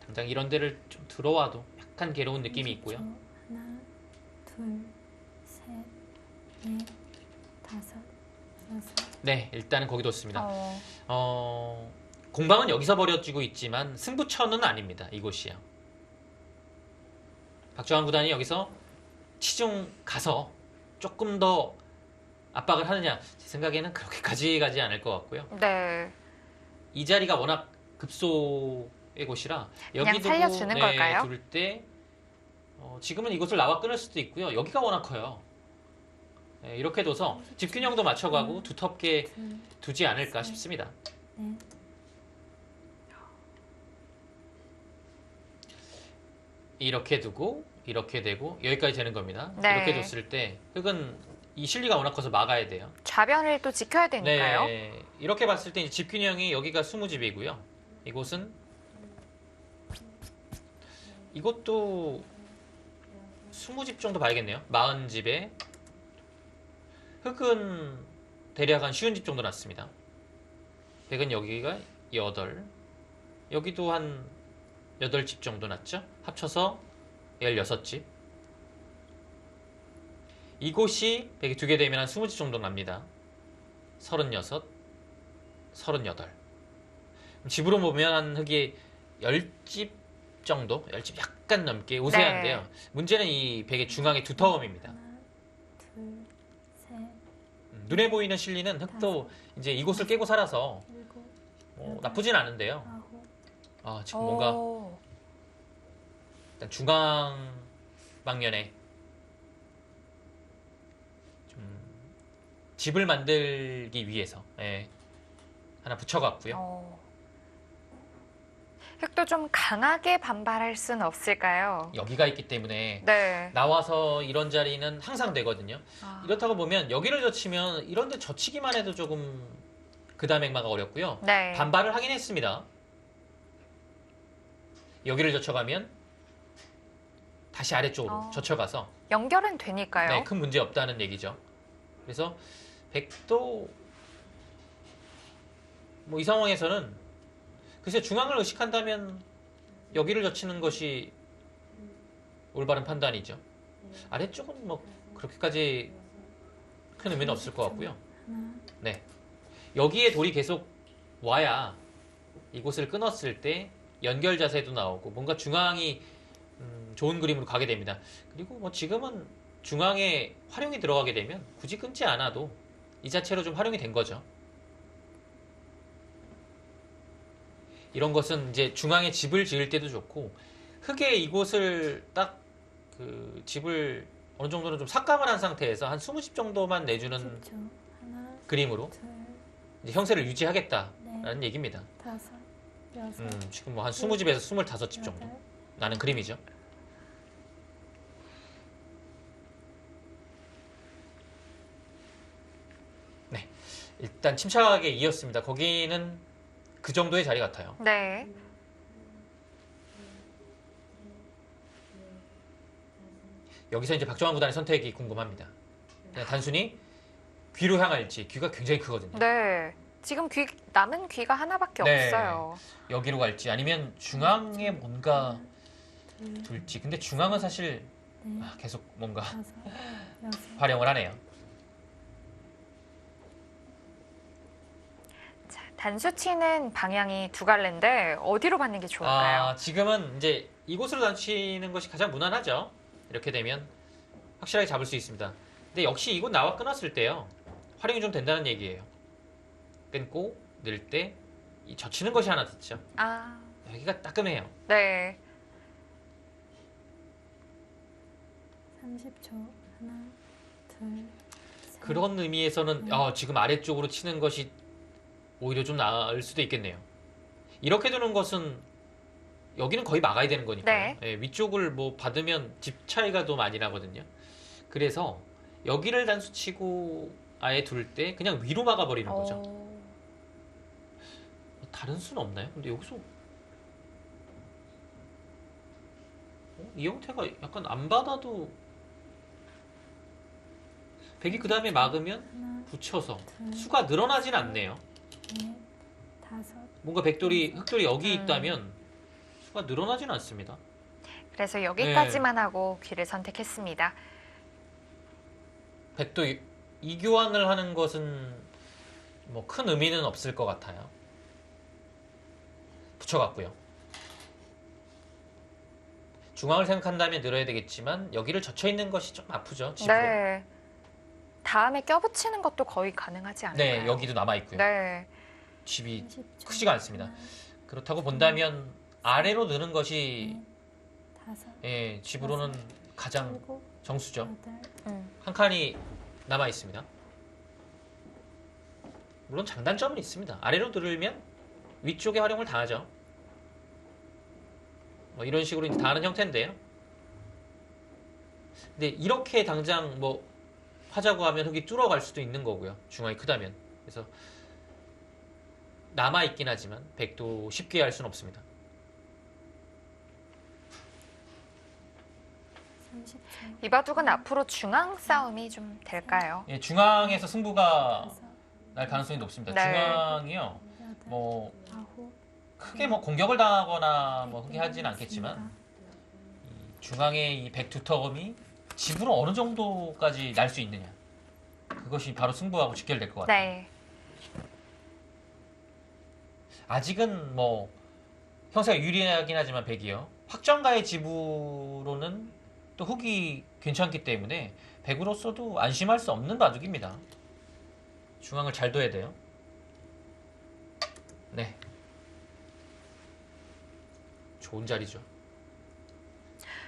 당장 이런 데를 좀 들어와도 약간 괴로운 느낌이 있고요. 30초. 하나, 둘, 셋, 넷, 다섯, 여섯. 네, 일단은 거기 뒀습니다. 어, 공방은 여기서 벌어지고 있지만 승부처는 아닙니다. 이곳이요. 박주환 구단이 여기서 치중 가서 조금 더 압박을 하느냐, 제 생각에는 그렇게까지 가지 않을 것 같고요. 네. 이 자리가 워낙 급소의 곳이라 그냥 여기 두고 살려주는 걸까요? 둘 때 지금은 이곳을 나와 끊을 수도 있고요. 여기가 워낙 커요. 네, 이렇게 둬서 집균형도 맞춰가고 두텁게 둘, 두지 않을까 싶습니다. 넷. 이렇게 두고 이렇게 되고 여기까지 되는 겁니다. 네. 이렇게 뒀을 때 흙은 이 실리가 워낙 커서 막아야 돼요. 좌변을 또 지켜야 되니까요. 네, 이렇게 봤을 때 집균형이 여기가 20집이고요. 이곳은 이것도 20집 정도 봐야겠네요. 40집에 흙은 대략 한 50집 정도 났습니다. 백은 여기가 8, 여기도 한 8집 정도 났죠. 합쳐서 16집. 이곳이 백이 2개 되면 한 20집 정도 납니다. 36, 38. 집으로 보면 한 흙이 10집 정도, 10집 약간 넘게 우세한데요. 네. 문제는 이 백의 중앙의 두터움입니다. 하나, 둘, 셋, 눈에 보이는 실리는 흙도 이제 이곳을 깨고 살아서 일곱, 나쁘진 않은데요. 아홉. 지금 뭔가 오, 일단 중앙 방면에 좀 집을 만들기 위해서 하나 붙여갔고요. 흙도 좀 강하게 반발할 순 없을까요? 여기가 있기 때문에 네. 나와서 이런 자리는 항상 되거든요. 아, 이렇다고 보면 여기를 젖히면 이런데 젖히기만 해도 조금 그 다음 액마가 어렵고요. 네. 반발을 하긴 했습니다. 여기를 젖혀가면 다시 아래쪽으로 젖혀가서 연결은 되니까요. 네, 큰 문제 없다는 얘기죠. 그래서 백도 뭐 이 상황에서는 글쎄 중앙을 의식한다면 여기를 젖히는 것이 올바른 판단이죠. 아래쪽은 뭐 그렇게까지 큰 의미는 없을 것 같고요. 하나, 네, 여기에 돌이 계속 와야 이곳을 끊었을 때 연결 자세도 나오고 뭔가 중앙이 좋은 그림으로 가게 됩니다. 그리고 뭐 지금은 중앙에 활용이 들어가게 되면 굳이 끊지 않아도 이 자체로 좀 활용이 된 거죠. 이런 것은 이제 중앙에 집을 지을 때도 좋고 흙에 이곳을 딱 그 집을 어느 정도는 좀 삭감을 한 상태에서 한 20집 정도만 내주는 10초. 하나, 그림으로 둘, 이제 형세를 유지하겠다라는 넷, 얘기입니다. 다섯, 여섯, 지금 뭐 한 20집에서 25집 정도 여덟. 나는 그림이죠. 네, 일단 침착하게 이었습니다. 거기는 그 정도의 자리 같아요. 네. 여기서 이제 박정환 구단의 선택이 궁금합니다. 그냥 단순히 귀로 향할지, 귀가 굉장히 크거든요. 네. 지금 남은 귀가 하나밖에 네. 없어요. 여기로 갈지 아니면 중앙에 뭔가 둘, 둘지. 근데 중앙은 사실 넷, 계속 뭔가 다섯, 여섯. 활용을 하네요. 자, 단수 치는 방향이 두 갈래인데 어디로 받는 게 좋을까요? 지금은 이제 이곳으로 단치는 것이 가장 무난하죠. 이렇게 되면 확실하게 잡을 수 있습니다. 근데 역시 이곳 나와 끊었을 때요. 활용이 좀 된다는 얘기예요. 끊고 넣을 때 이 젖히는 것이 하나 듣죠. 아, 여기가 따끔해요. 네. 30초. 하나, 둘, 셋. 그런 의미에서는 지금 아래쪽으로 치는 것이 오히려 좀 나을 수도 있겠네요. 이렇게 두는 것은 여기는 거의 막아야 되는 거니까요. 네. 위쪽을 뭐 받으면 집 차이가 더 많이 나거든요. 그래서 여기를 단수 치고 아예 둘 때 그냥 위로 막아버리는 거죠. 다른 수는 없나요? 근데 여기서 이 형태가 약간 안 받아도 백이 그 다음에 막으면 하나, 붙여서 둘, 수가 늘어나진 않네요. 넷, 다섯, 뭔가 흑돌이 여기 음. 있다면 수가 늘어나진 않습니다. 그래서 여기까지만 하고 귀를 선택했습니다. 백도 이 교환을 하는 것은 뭐 큰 의미는 없을 것 같아요. 붙여갔고요. 중앙을 생각한다면 늘어야 되겠지만 여기를 젖혀 있는 것이 좀 아프죠. 집으로. 네. 다음에 껴붙이는 것도 거의 가능하지 않을까요? 네, 여기도 남아 있고요. 네. 집이 30초. 크지가 않습니다. 하나, 그렇다고 본다면 아래로 느는 것이 넷, 다섯, 예, 집으로는 가장 일곱, 정수죠. 여덟, 한 칸이 남아 있습니다. 물론 장단점은 있습니다. 아래로 들으면 위쪽에 활용을 당하죠. 뭐 이런 식으로 이제 당하는 형태인데요. 근데 이렇게 당장 뭐 하자고 하면 흙이 뚫어갈 수도 있는 거고요. 중앙이 크다면. 그래서 남아 있긴 하지만 백도 쉽게 할 수는 없습니다. 30초. 이 바둑은 앞으로 중앙 싸움이 좀 될까요? 예, 중앙에서 승부가 다섯, 날 가능성이 높습니다. 네. 중앙이요. 여덟, 뭐 아홉, 크게 뭐 공격을 당하거나 뭐 크게 하진 않겠지만 이 중앙의 이 백 두터움이 집으로 어느 정도까지 날 수 있느냐, 그것이 바로 승부하고 직결될 것 같아요. 네. 아직은 뭐 형사가 유리하긴 하지만 백이요. 확정가의 집으로는 또 흙이 괜찮기 때문에 백으로서도 안심할 수 없는 바둑입니다. 중앙을 잘 둬야 돼요. 네. 좋은 자리죠.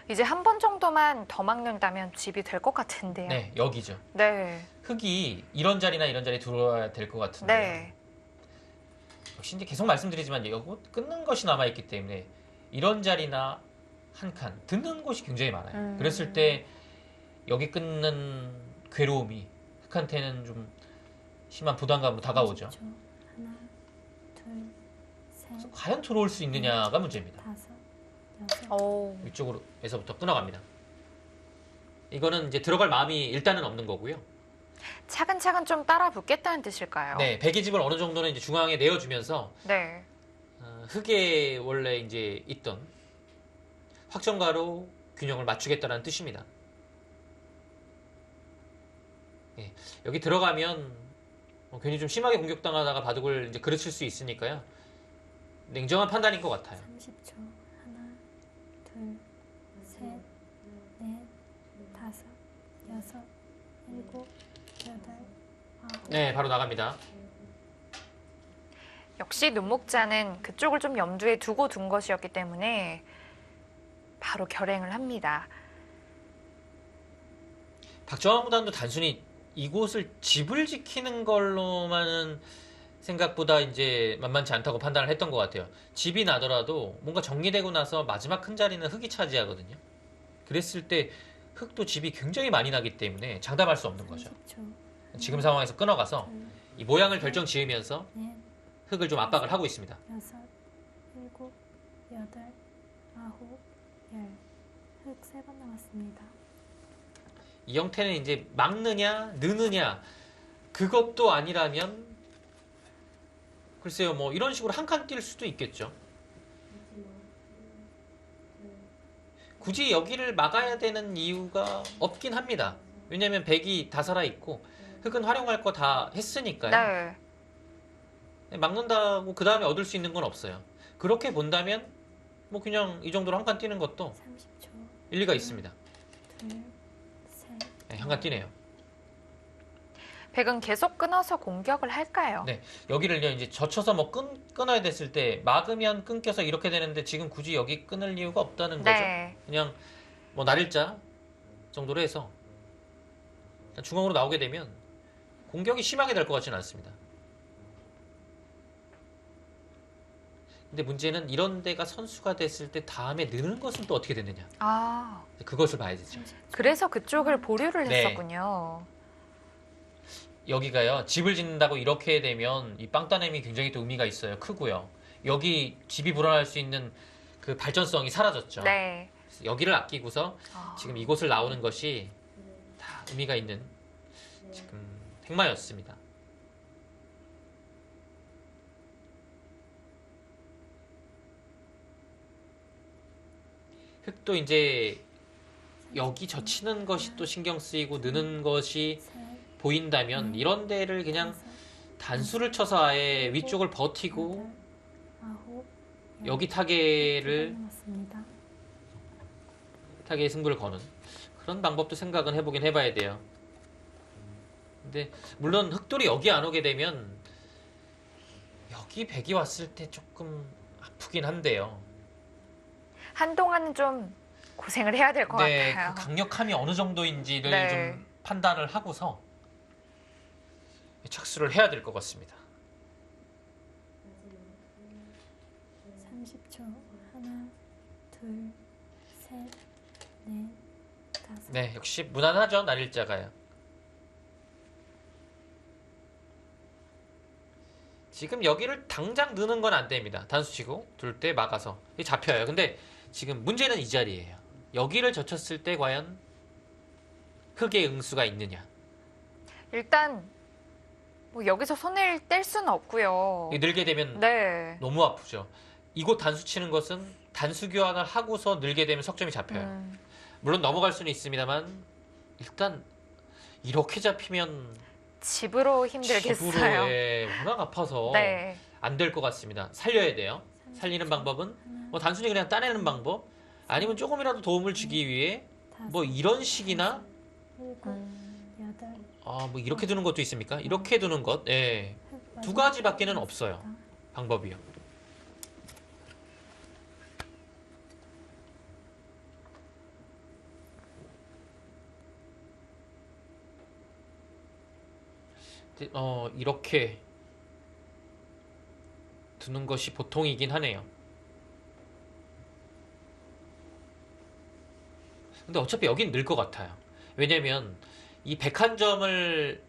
이제 한 번 정도만 더 막는다면 집이 될 것 같은데요. 네, 여기죠. 네. 흙이 이런 자리나 이런 자리에 들어와야 될 것 같은데. 네. 역시 이제 계속 말씀드리지만 이거 끊는 것이 남아 있기 때문에 이런 자리나 한 칸 듣는 곳이 굉장히 많아요. 그랬을 때 여기 끊는 괴로움이 흙한테는 좀 심한 부담감으로 다가오죠. 30초. 하나, 둘, 셋, 과연 들어올 수 있느냐가 문제입니다. 다섯, 여섯, 오. 위쪽으로에서부터 끊어갑니다. 이거는 이제 들어갈 마음이 일단은 없는 거고요. 차근차근 좀 따라 붙겠다는 뜻일까요? 네, 백의 집을 어느 정도는 이제 중앙에 내어주면서 네. 흙에 원래 이제 있던 확정가로 균형을 맞추겠다는 뜻입니다. 예, 여기 들어가면 괜히 좀 심하게 공격당하다가 바둑을 이제 그르칠 수 있으니까요. 냉정한 판단인 것 같아요. 30초. 하나, 둘, 셋, 넷, 다섯, 여섯, 일곱, 여덟, 아홉. 네, 바로 나갑니다. 역시 눈목자는 그쪽을 좀 염두에 두고 둔 것이었기 때문에 바로 결행을 합니다. 박정환 구단도 단순히 이곳을 집을 지키는 걸로만은 생각보다 이제 만만치 않다고 판단을 했던 것 같아요. 집이 나더라도 뭔가 정리되고 나서 마지막 큰 자리는 흙이 차지하거든요. 그랬을 때 흙도 집이 굉장히 많이 나기 때문에 장담할 수 없는 거죠. 30초. 지금 상황에서 끊어가서 둘, 이 모양을 결정 지으면서 넷, 흙을 좀 압박을 하고 있습니다. 여섯, 일곱, 여덟, 아홉, 열. 흙 3번 남았습니다. 이 형태는 이제 막느냐 느느냐 그것도 아니라면 글쎄요, 뭐 이런 식으로 한 칸 뛸 수도 있겠죠. 굳이 여기를 막아야 되는 이유가 없긴 합니다. 왜냐면 백이 다 살아있고 흙은 활용할 거 다 했으니까요. 네. 막는다고 그 다음에 얻을 수 있는 건 없어요. 그렇게 본다면 뭐 그냥 이 정도로 한 칸 뛰는 것도 30초. 일리가 있습니다. 둘, 셋, 네, 한 칸 뛰네요. 백은 계속 끊어서 공격을 할까요? 네, 여기를 이제 젖혀서 뭐 끊어야 됐을 때 막으면 끊겨서 이렇게 되는데 지금 굳이 여기 끊을 이유가 없다는 거죠. 네. 그냥 뭐 날일자 정도로 해서 중앙으로 나오게 되면 공격이 심하게 될 것 같지는 않습니다. 근데 문제는 이런 데가 선수가 됐을 때 다음에 느는 것은 또 어떻게 되느냐. 아, 그것을 봐야 되죠. 30초. 그래서 그쪽을 보류를 네. 했었군요. 여기가요, 집을 짓는다고 이렇게 되면 이 빵따냄이 굉장히 또 의미가 있어요. 크고요. 여기 집이 불어날 수 있는 그 발전성이 사라졌죠. 네. 그래서 여기를 아끼고서 아, 지금 이곳을 나오는 것이 다 의미가 있는 지금 행마였습니다. 흙도 이제 여기 젖히는 것이 또 신경 쓰이고 느는 것이 셋, 보인다면 이런 데를 그냥 다섯, 단수를 쳐서 아예 위쪽을 버티고 여덟, 아홉, 열. 여기 세 타겟을 번 남았습니다. 타겟에 승부를 거는 그런 방법도 생각은 해보긴 해봐야 돼요. 근데 물론 흑돌이 여기 안 오게 되면 여기 백이 왔을 때 조금 아프긴 한데요. 한동안은 좀 고생을 해야 될 것 네, 같아요. 그 강력함이 어느 정도인지를 네. 좀 판단을 하고서 착수를 해야 될 것 같습니다. 30초. 하나, 둘, 셋, 넷, 다섯. 네, 역시 무난하죠, 날일자가요. 지금 여기를 당장 넣는 건 안 됩니다. 단수치고 둘 때 막아서 이게 잡혀요. 근데 지금 문제는 이 자리예요. 여기를 젖혔을 때 과연 흙의 응수가 있느냐. 일단 뭐 여기서 손을 뗄 수는 없고요. 이게 늘게 되면 네. 너무 아프죠. 이곳 단수 치는 것은 단수 교환을 하고서 늘게 되면 석점이 잡혀요. 물론 넘어갈 수는 있습니다만 일단 이렇게 잡히면 집으로 집으로 힘들겠어요. 워낙 아파서 네. 안 될 것 같습니다. 살려야 돼요. 살리는 방법은 뭐 단순히 그냥 따내는 방법 아니면 조금이라도 도움을 주기 위해 뭐 이런 식이나 일곱, 여덟. 뭐 이렇게 두는 것도 있습니까? 이렇게 두는 것, 예, 두 가지밖에는 없어요. 방법이요. 이렇게 두는 것이 보통이긴 하네요. 근데 어차피 여긴 늘 것 같아요. 왜냐면 이 101점을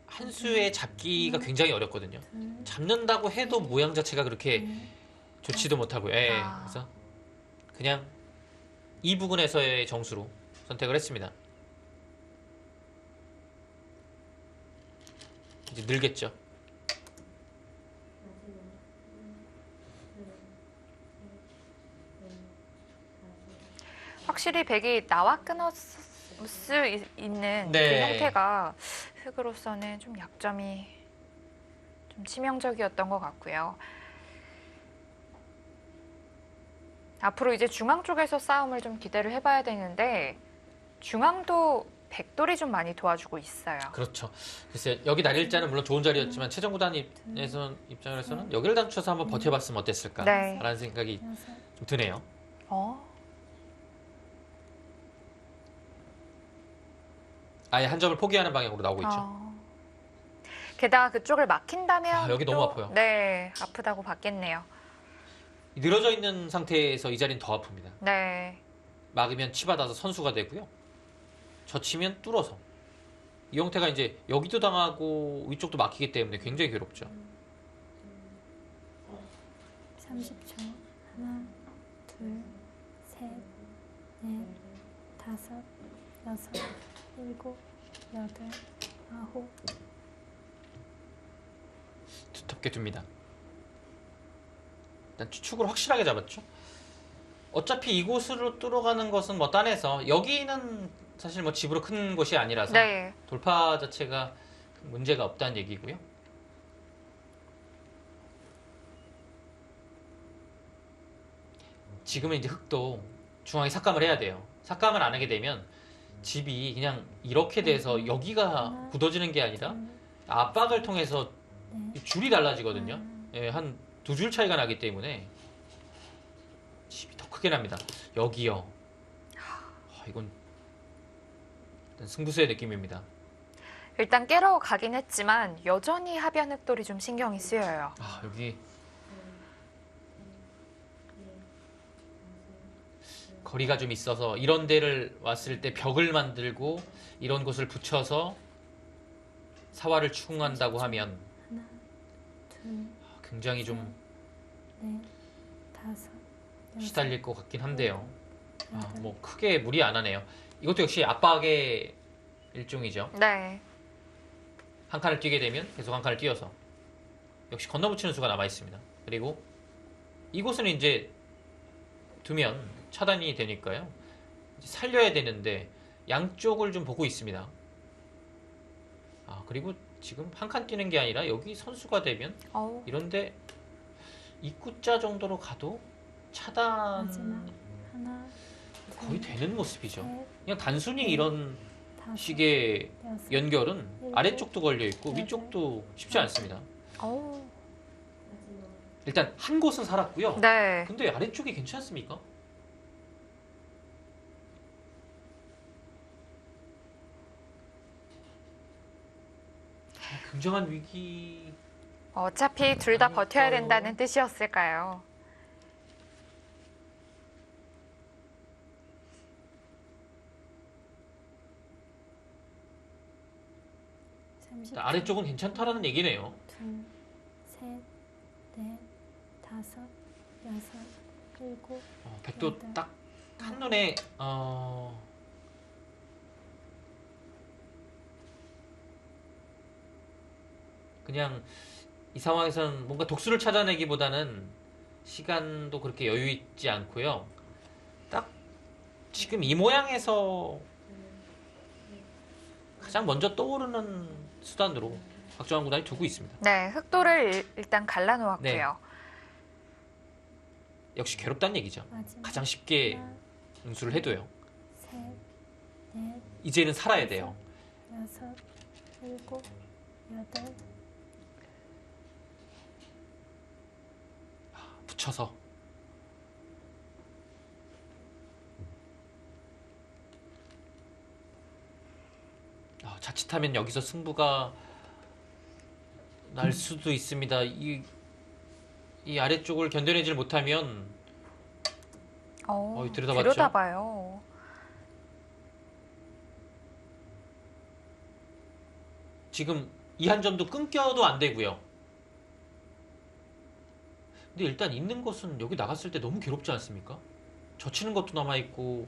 한 수에 잡기가 굉장히 어렵거든요. 둘, 잡는다고 해도 모양 자체가 그렇게 넷, 좋지도 못하고요. 예, 아. 그래서 그냥 이 부분에서의 정수로 선택을 했습니다. 이제 늘겠죠. 확실히 백이 나와 끊을 수 있는 네. 그 형태가 흙으로서는 좀 약점이 좀 치명적이었던 것 같고요. 앞으로 이제 중앙 쪽에서 싸움을 좀 기대를 해봐야 되는데 중앙도 백돌이 좀 많이 도와주고 있어요. 그렇죠. 글쎄 여기 날일자는 물론 좋은 자리였지만 최정 구단 입장에서는 여기를 단추쳐서 한번 버텨봤으면 어땠을까라는 네. 생각이 여섯, 좀 드네요. 아예 한 점을 포기하는 방향으로 나오고 있죠. 게다가 그쪽을 막힌다면 아, 여기 너무 또, 아파요. 네, 아프다고 받겠네요. 늘어져 있는 상태에서 이 자리는 더 아픕니다. 네. 막으면 치받아서 선수가 되고요. 젖히면 뚫어서. 이 형태가 이제 여기도 당하고 위쪽도 막히기 때문에 굉장히 괴롭죠. 30초. 하나, 둘, 셋, 넷, 다섯, 여섯, 일곱, 여덟, 아홉. 두텁게 둡니다. 일단 추측으로 확실하게 잡았죠. 어차피 이곳으로 뚫어가는 것은 뭐 딴에서 여기는 사실 뭐 집으로 큰 곳이 아니라서 네. 돌파 자체가 큰 문제가 없다는 얘기고요. 지금은 이제 흙도 중앙에 삭감을 해야 돼요. 삭감을 안 하게 되면 집이 그냥 이렇게 돼서 여기가 굳어지는 게 아니라 압박을 통해서 이 줄이 달라지거든요. 예, 한 두 줄 차이가 나기 때문에 집이 더 크게 납니다. 여기요. 이건 일단 승부수의 느낌입니다. 일단 깨러 가긴 했지만 여전히 하변 흑돌이 좀 신경이 쓰여요. 여기 거리가 좀 있어서 이런 데를 왔을 때 벽을 만들고 이런 곳을 붙여서 사활을 추궁한다고 하면 하나, 둘, 굉장히 좀 넷, 다섯, 여섯, 시달릴 것 같긴 한데요. 여덟, 뭐 크게 무리 안 하네요. 이것도 역시 압박의 일종이죠. 네. 한 칸을 뛰게 되면 계속 한 칸을 뛰어서 역시 건너붙이는 수가 남아 있습니다. 그리고 이곳은 이제 두면 차단이 되니까요. 이제 살려야 되는데 양쪽을 좀 보고 있습니다. 그리고 지금 한 칸 뛰는 게 아니라 여기 선수가 되면 어우. 이런데 입구자 정도로 가도 차단 마지막 하나, 거의 되는 모습이죠. 셋, 그냥 단순히 이런 다섯, 식의 여섯, 연결은 일곱, 아래쪽도 걸려 있고 여덟, 위쪽도 쉽지 않습니다. 어우. 일단 한 곳은 살았고요. 네. 근데 아래쪽이 괜찮습니까? 굉장한 위기. 어차피 둘 다 버텨야 된다는 뜻이었을까요? 30초. 아래쪽은 괜찮다라는 얘기네요. 둘, 셋, 넷, 다섯, 여섯, 일곱, 백도 여덟, 딱 한눈에 그냥 이 상황에서는 뭔가 독수를 찾아내기보다는 시간도 그렇게 여유 있지 않고요. 딱 지금 이 모양에서 가장 먼저 떠오르는 수단으로 박정환 구단이 두고 있습니다. 네, 흑도를 일단 갈라놓았고요. 역시 괴롭다는 얘기죠. 마지막 가장 쉽게 하나, 응수를 해도요. 셋, 넷, 이제는 살아야 돼요. 여섯, 일곱, 여덟, 붙여서 자칫하면 여기서 승부가 날 수도 있습니다. 이 아래쪽을 견뎌내질 못하면 들여다봤죠? 들여다봐요. 지금 이 한 점도 끊겨도 안 되고요. 근데 일단 있는 것은 여기 나갔을 때 너무 괴롭지 않습니까? 젖히는 것도 남아있고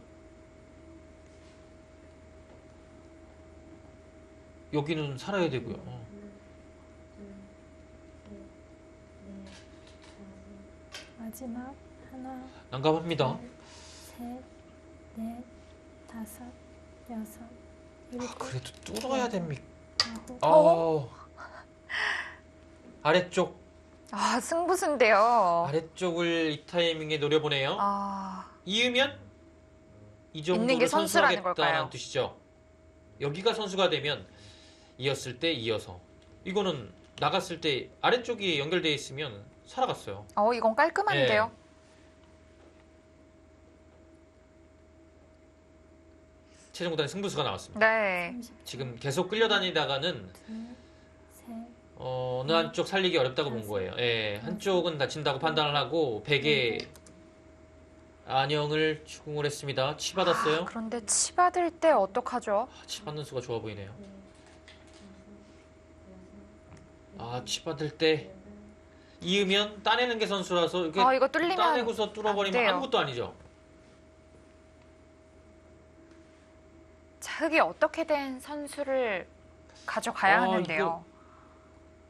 여기는 살아야 되고요. 마지막 하나, 난감합니다. 셋, 넷, 다섯, 여섯, 일곱, 그래도 뚫어야 됩니까? 아홉, 아래쪽 승부수인데요. 아래쪽을 이 타이밍에 노려보네요. 이으면 이 있는 정도를 게 선수라는 선수하겠다는 걸까요? 뜻이죠. 여기가 선수가 되면 이었을 때 이어서 이거는 나갔을 때 아래쪽이 연결되어 있으면 살아갔어요. 이건 깔끔한데요. 최종단의 승부수가 나왔습니다. 네. 30초, 지금 계속 끌려다니다가는 둘, 셋, 어느 한쪽 살리기 어렵다고 본 거예요. 한쪽은 다친다고 판단을 하고 베개 안영을 추궁을 했습니다. 치 받았어요. 그런데 치 받을 때 어떡하죠? 치 받는 수가 좋아 보이네요. 치 받을 때 이으면 따내는 게 선수라서 이렇게 이거 뚫리면 따내고서 안 뚫어버리면 돼요. 아무것도 아니죠. 자, 흑이 어떻게든 선수를 가져가야 하는데요.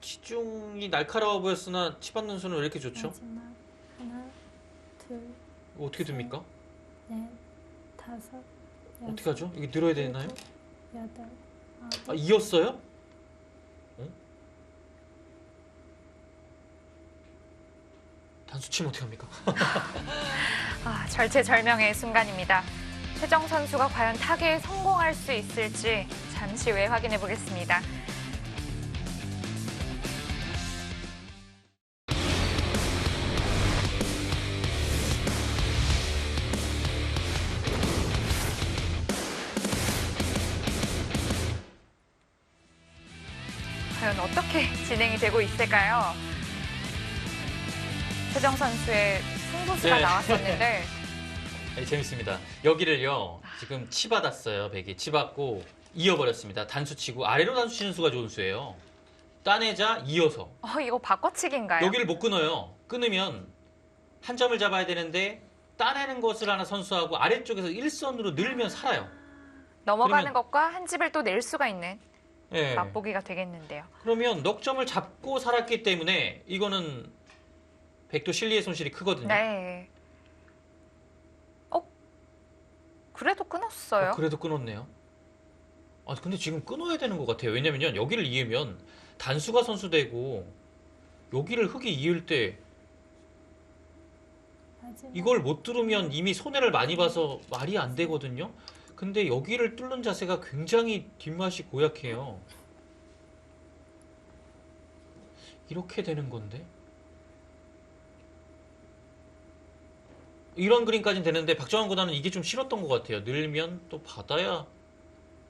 치중이 날카로워 보였으나 치 받는 수는 왜 이렇게 좋죠? 마지막 하나, 둘, 이거 어떻게 됩니까? 넷, 다섯, 여섯, 어떻게 하죠? 이게 늘어야 되나요? 일곱, 여덟, 아홉, 이었어요? 단수 치면 어떻게 합니까? 절체절명의 순간입니다. 최정 선수가 과연 타계에 성공할 수 있을지 잠시 후에 확인해 보겠습니다. 과연 어떻게 진행이 되고 있을까요? 최정 선수의 승부수가 네. 나왔었는데 재밌습니다. 여기를요 지금 치 받았어요. 백이 치 받고 이어버렸습니다. 단수 치고 아래로 단수 치는 수가 좋은 수예요. 따내자 이어서 이거 바꿔치기인가요? 여기를 못 끊어요. 끊으면 한 점을 잡아야 되는데 따내는 것을 하나 선수하고 아래쪽에서 일선으로 늘면 살아요. 넘어가는 그러면- 것과 한 집을 또 낼 수가 있는. 예. 맛보기가 되겠는데요. 그러면 넉점을 잡고 살았기 때문에 이거는 백도 실리의 손실이 크거든요. 네. 그래도 끊었어요. 그래도 끊었네요. 아, 근데 지금 끊어야 되는 것 같아요. 왜냐면요, 여기를 이으면 단수가 선수되고 여기를 흙이 이을 때 마지막 이걸 못 뚫으면 이미 손해를 많이 봐서 말이 안 되거든요. 근데 여기를 뚫는 자세가 굉장히 뒷맛이 고약해요. 이렇게 되는 건데. 이런 그림까지는 되는데 박정환 구단은 이게 좀 싫었던 것 같아요. 늘면 또 받아야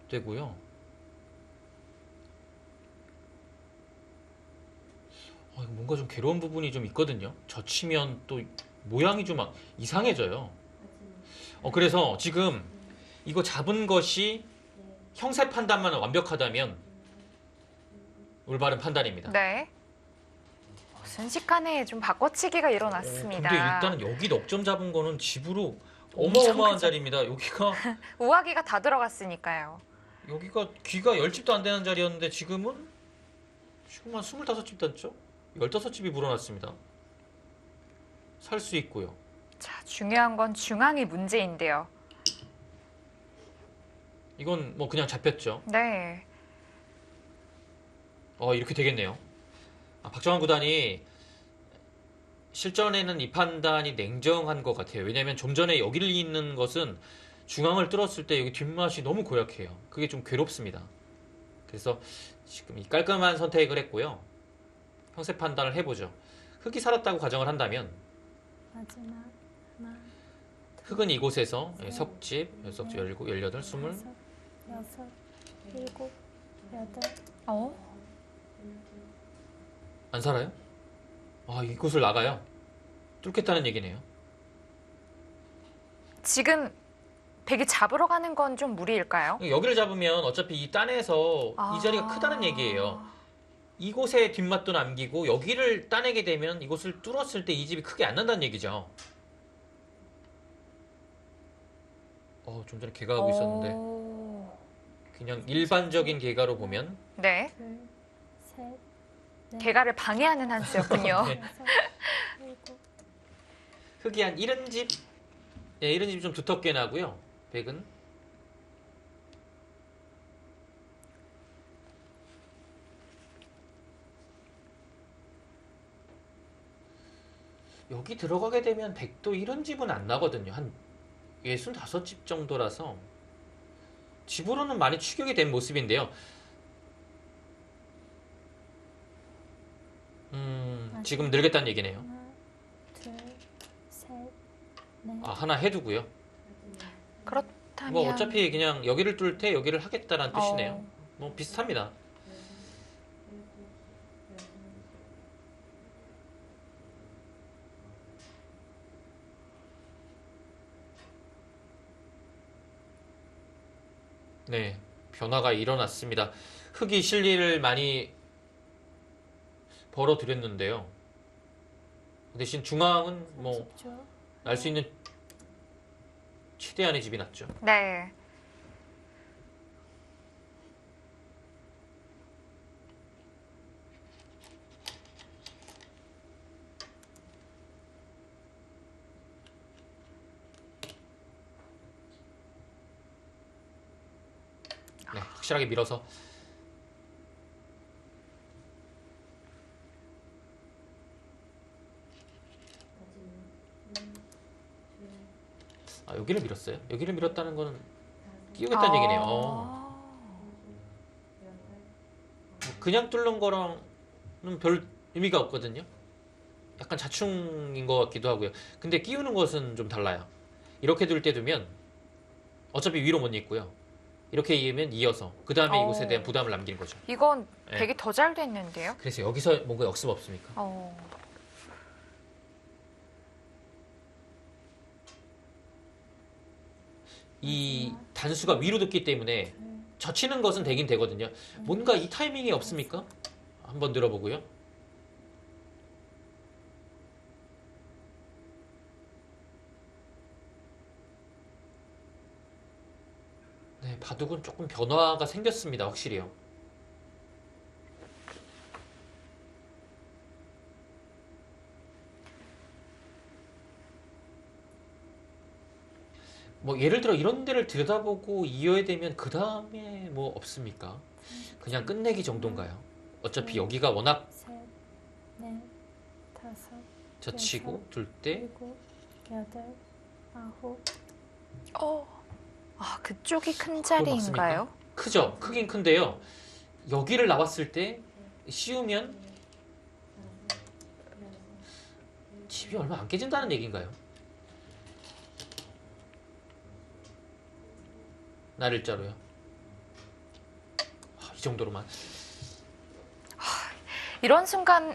되고요. 이거 뭔가 좀 괴로운 부분이 좀 있거든요. 젖히면 또 모양이 좀 이상해져요. 그래서 지금 이거 잡은 것이 형세 판단만 완벽하다면 올바른 판단입니다. 네. 순식간에 좀 바꿔치기가 일어났습니다. 근데 일단은 여기 넉점 잡은 거는 집으로 엄청 어마어마한 크죠. 자리입니다. 우아기가 다 들어갔으니까요. 여기가 귀가 10집도 안 되는 자리였는데 지금은 한 25집 닿죠? 15집이 불어났습니다. 살 수 있고요. 자, 중요한 건 중앙이 문제인데요. 이건 뭐 그냥 잡혔죠. 네. 이렇게 되겠네요. 박정환 구단이 실전에는 이 판단이 냉정한 것 같아요. 왜냐하면 좀 전에 여기를 잇는 것은 중앙을 뚫었을 때 여기 뒷맛이 너무 고약해요. 그게 좀 괴롭습니다. 그래서 지금 이 깔끔한 선택을 했고요. 형세 판단을 해보죠. 흙이 살았다고 가정을 한다면 마지막 하나, 흙은 이곳에서 석집, 6집, 17, 18, 20 다섯, 여섯, 일곱, 여덟. 안 살아요? 이곳을 나가요. 뚫겠다는 얘기네요. 지금 백이 잡으러 가는 건 좀 무리일까요? 여기를 잡으면 어차피 이 딴에서 이 자리가 크다는 얘기예요. 이곳에 뒷맛도 남기고 여기를 따내게 되면 이곳을 뚫었을 때 이 집이 크게 안 난다는 얘기죠. 좀 전에 개가하고 있었는데 그냥 일반적인 개가로 보면 네. 둘, 셋, 넷, 개가를 방해하는 한 수였군요. 네. 다섯, 일곱. 흙이 한 70집? 네, 70집이 좀 두텁게 나고요. 백은 여기 들어가게 되면 백도 이런 집은 안 나거든요. 한 65집 정도라서 집으로는 많이 추격이 된 모습인데요. 지금 늘겠다는 얘기네요. 하나, 둘, 셋, 넷. 하나 해두고요. 그렇다면 뭐 어차피 그냥 여기를 뚫을 때 여기를 하겠다라는 뜻이네요. 어. 뭐 비슷합니다. 네, 변화가 일어났습니다. 흙이 실리를 많이 벌어들였는데요. 대신 중앙은 뭐 30초. 날 수 있는 최대한의 집이 났죠. 네. 네, 확실하게 밀어서 여기를 밀었어요. 여기를 밀었다는 거는 끼우겠다는 얘기네요. 그냥 뚫는 거랑은 별 의미가 없거든요. 약간 자충인 것 같기도 하고요. 근데 끼우는 것은 좀 달라요. 이렇게 둘 때 두면 어차피 위로 못 잇고요. 이렇게 이으면 이어서 그 다음에 이곳에 대한 부담을 남기는 거죠. 이건 네. 백이 더 잘 됐는데요. 그래서 여기서 뭔가 역습 없습니까? 이 단수가 위로 듣기 때문에 젖히는 것은 되긴 되거든요. 뭔가 이 타이밍이 없습니까? 한번 들어보고요. 네, 바둑은 조금 변화가 생겼습니다. 확실히요. 뭐 예를 들어 이런 데를 들여다보고 이어야 되면 그 다음에 뭐 없습니까? 그냥 끝내기 정도인가요? 어차피 여기가 워낙 셋, 넷, 다섯, 젖히고 둘 때 일곱, 여덟, 아홉, 그쪽이 큰 그거 자리인가요? 크죠? 크긴 큰데요. 여기를 나왔을 때 씌우면 집이 얼마 안 깨진다는 얘기인가요? 날일자로요. 이 정도로만. 이런 순간,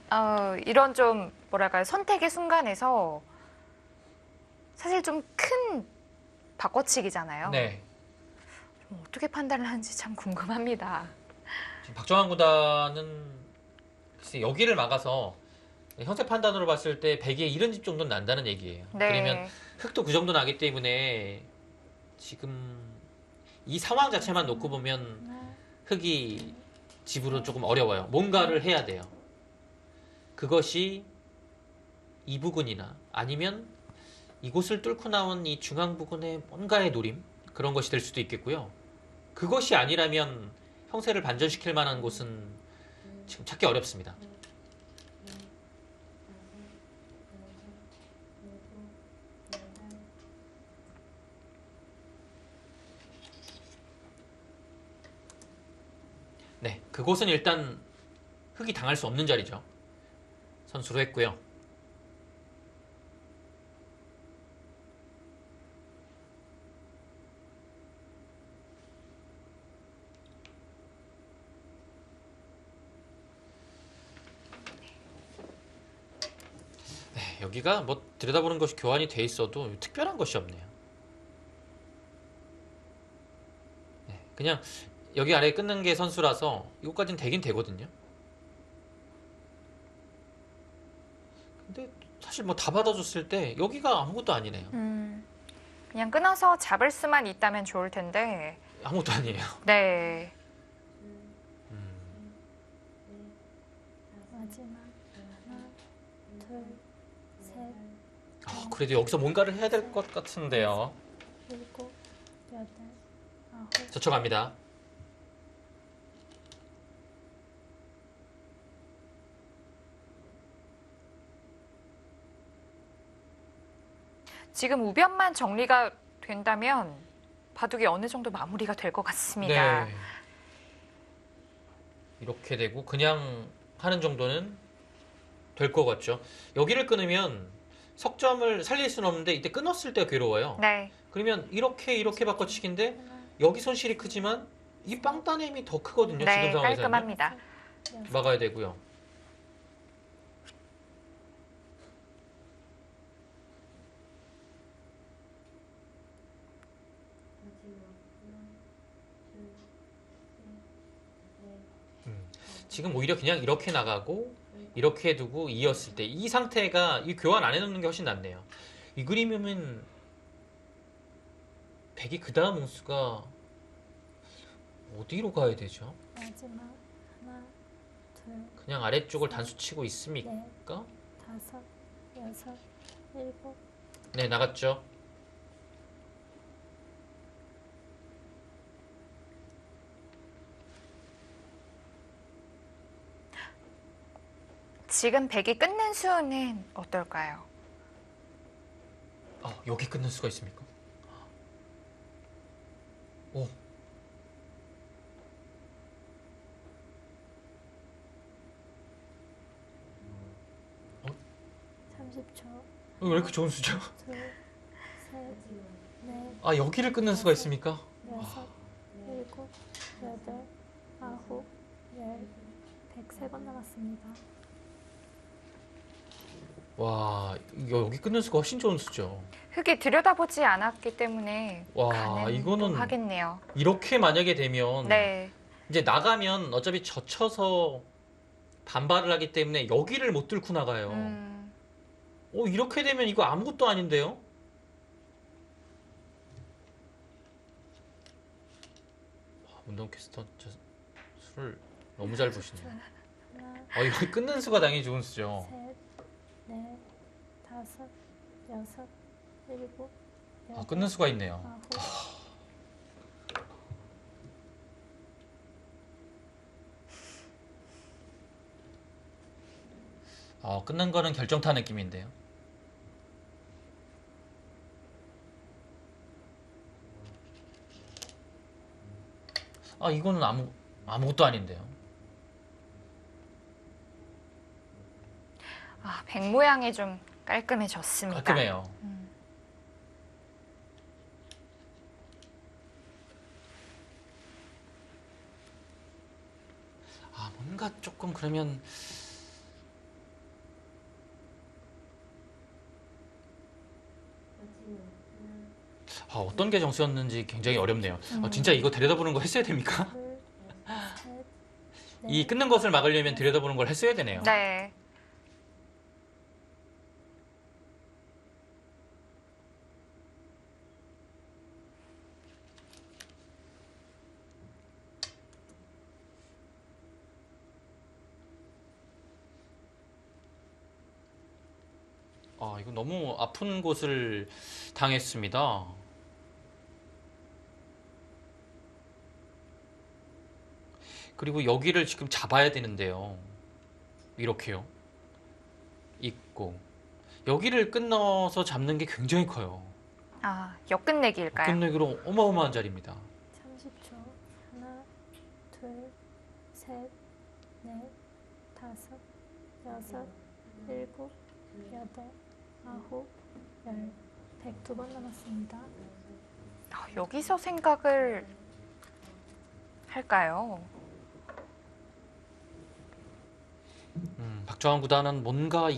이런 좀 뭐랄까요, 선택의 순간에서 사실 좀 큰 바꿔치기잖아요. 네. 좀 어떻게 판단을 하는지 참 궁금합니다. 지금 박정환 구단은 글쎄 여기를 막아서 형태 판단으로 봤을 때 100에 70집 정도는 난다는 얘기예요. 네. 그러면 흙도 그 정도 나기 때문에 지금 이 상황 자체만 놓고 보면 하나, 흙이 집으로 조금 어려워요. 뭔가를 해야 돼요. 그것이 이 부근이나 아니면 이곳을 뚫고 나온 이 중앙 부근의 뭔가의 노림 그런 것이 될 수도 있겠고요. 그것이 아니라면 형세를 반전시킬 만한 곳은 지금 찾기 어렵습니다. 네, 그곳은 일단 흙이 당할 수 없는 자리죠. 선수로 했고요. 네, 여기가 뭐 들여다보는 것이 교환이 돼 있어도 특별한 것이 없네요. 네, 그냥 여기 아래에 끊는 게 선수라서 이것까지는 되긴 되거든요. 근데 사실 뭐 다 받아줬을 때 여기가 아무것도 아니네요. 그냥 끊어서 잡을 수만 있다면 좋을 텐데. 아무것도 아니에요. 네. 마지막 하나, 둘, 셋, 그래도 여기서 뭔가를 해야 될 것 같은데요. 일곱, 여덟, 아홉, 저쳐갑니다. 지금 우변만 정리가 된다면 바둑이 어느 정도 마무리가 될 것 같습니다. 네. 이렇게 되고 그냥 하는 정도는 될 것 같죠. 여기를 끊으면 석점을 살릴 수는 없는데 이때 끊었을 때 괴로워요. 네. 그러면 이렇게 바꿔치기인데 하나, 여기 손실이 크지만 이 빵따냄이 더 크거든요. 네, 지금 상황에서는. 깔끔합니다. 여섯, 막아야 되고요. 지금 오히려 그냥 이렇게 나가고 이렇게 두고 이었을 때 이 상태가 이 교환 안 해놓는 게 훨씬 낫네요. 이 그림이면 100이 그 다음 운수가 어디로 가야 되죠? 마지막 하나, 둘, 그냥 아래쪽을 단수 치고 있습니까? 넷, 다섯, 여섯, 일곱, 네, 나갔죠. 지금 100이 끊는 수는 어떨까요? 여기 끊는 수가 있습니까? 오, 30초, 왜 이렇게 좋은 수죠? 둘, 셋, 넷, 여기를 끊는 수가 있습니까? 여섯, 일곱, 여덟, 아홉, 열, 103번 남았습니다. 와, 여기 끊는 수가 훨씬 좋은 수죠. 흙이 들여다보지 않았기 때문에 와, 가능도 이거는 하겠네요. 이렇게 만약에 되면 네. 이제 나가면 어차피 젖혀서 반발을 하기 때문에 여기를 못 뚫고 나가요. 이렇게 되면 이거 아무것도 아닌데요? 운동 캐스터 진짜 술 너무 잘 보시네요. 하나, 이거 끊는 수가 당연히 좋은 수죠. 셋, 넷, 다섯, 여섯, 일곱, 끊는 수가 있네요. 아홉, 끊는 거는 결정타 느낌인데요. 이거는 아무것도 아닌데요. 백 모양이 좀 깔끔해졌습니다. 깔끔해요. 뭔가 조금 그러면 어떤 게 정수였는지 굉장히 어렵네요. 진짜 이거 들여다보는 거 했어야 됩니까? 둘, 셋, 이 넷, 끊는 것을 막으려면 들여다보는 걸 했어야 되네요. 네. 이거 너무 아픈 곳을 당했습니다. 그리고 여기를 지금 잡아야 되는데요. 이렇게요. 있고 여기를 끊어서 잡는 게 굉장히 커요. 역끝내기일까요? 끝내기로 어마어마한 자리입니다. 30초. 하나, 둘, 셋, 넷, 다섯, 여섯, 일곱, 여덟, 아홉, 열. 102번 남았습니다. 여기서 생각을 할까요? 박정환 구단은 뭔가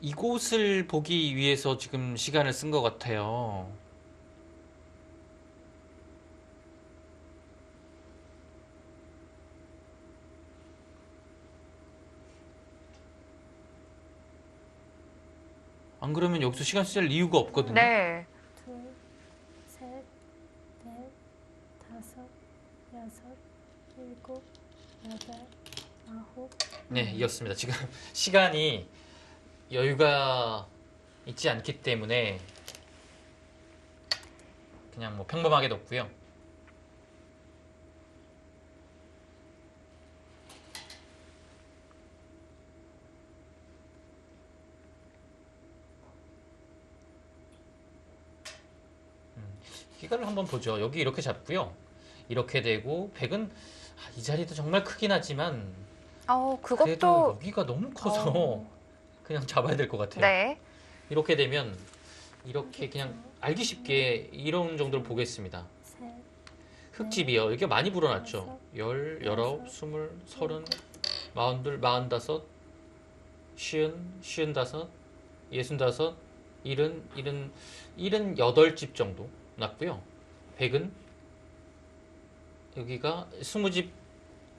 이곳을 보기 위해서 지금 시간을 쓴 것 같아요. 안 그러면 여기서 시간 쓸 이유가 없거든요. 네. 둘, 셋, 넷, 다섯, 여섯, 일곱, 여덟, 아홉. 네, 이겼습니다. 지금 시간이 여유가 있지 않기 때문에 그냥 뭐 평범하게 넣고요. 기가를 한번 보죠. 여기 이렇게 잡고요. 이렇게 되고 백은 이 자리도 정말 크긴 하지만 그래도 그것도 여기가 너무 커서 그냥 잡아야 될 것 같아요. 네. 이렇게 되면 이렇게 그냥 알기 쉽게 이런 정도로 보겠습니다. 셋, 흙집이요. 이렇게 많이 불어났죠. 10, 19, 20, 30, 42, 45, 50, 55, 65, 70, 78집 정도 났고요. 100은 여기가 20집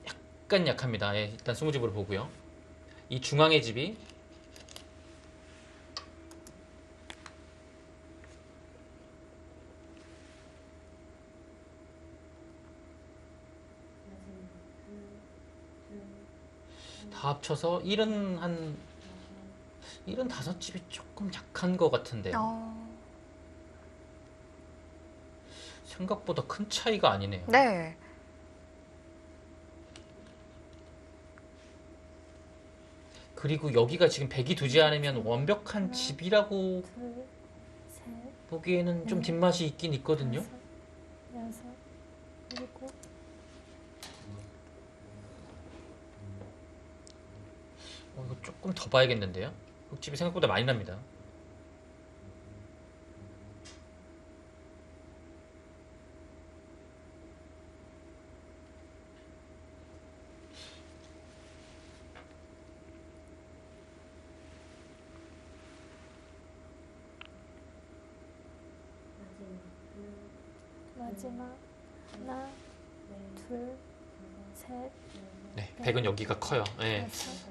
약간 약합니다. 예, 일단 20집으로 보고요. 이 중앙의 집이 다 합쳐서 75집이 조금 약한 것 같은데요. 생각보다 큰 차이가 아니네요. 네. 그리고 여기가 지금 백이 두지 않으면 완벽한 집이라고 둘, 셋, 보기에는 좀 뒷맛이 있긴 있거든요. 다섯, 여섯, 일곱. 이거 조금 더 봐야겠는데요. 흙집이 생각보다 많이 납니다. 마지막. 하나, 둘, 셋, 네, 백은 여기가 커요. 네, 다섯,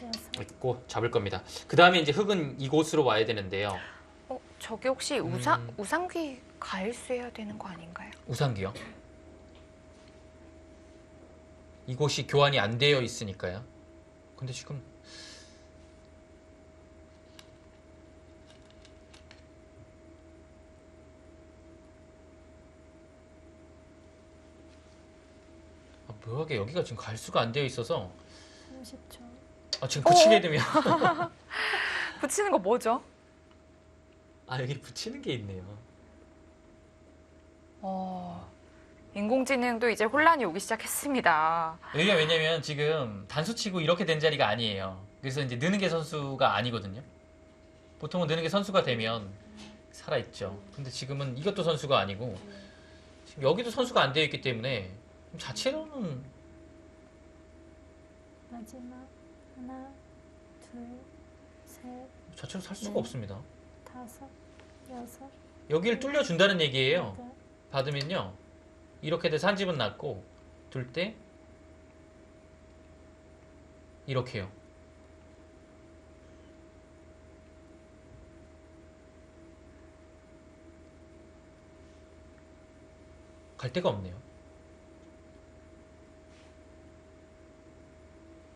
여섯. 있고 잡을 겁니다. 그 다음에 이제 흙은 이곳으로 와야 되는데요. 저기 혹시 우상귀 가일수해야 되는 거 아닌가요? 우상기요. 이곳이 교환이 안 되어 있으니까요. 근데 지금 묘하게 여기가 지금 갈 수가 안 되어 있어서 30초. 지금 붙이게 되면 붙이는 거 뭐죠? 여기 붙이는 게 있네요. 인공지능도 이제 혼란이 오기 시작했습니다. 여기가 왜냐면 지금 단수치고 이렇게 된 자리가 아니에요. 그래서 이제 느는 게 선수가 아니거든요. 보통은 느는 게 선수가 되면 살아있죠. 근데 지금은 이것도 선수가 아니고 지금 여기도 선수가 안 되어 있기 때문에 자체로는 마지막 하나, 둘, 셋, 자체로 살 수가 네. 없습니다. 다섯, 여섯, 여기를 뚫려준다는 얘기예요. 여덟, 받으면요. 이렇게 돼서 한 집은 났고 둘 때 이렇게요. 갈 데가 없네요.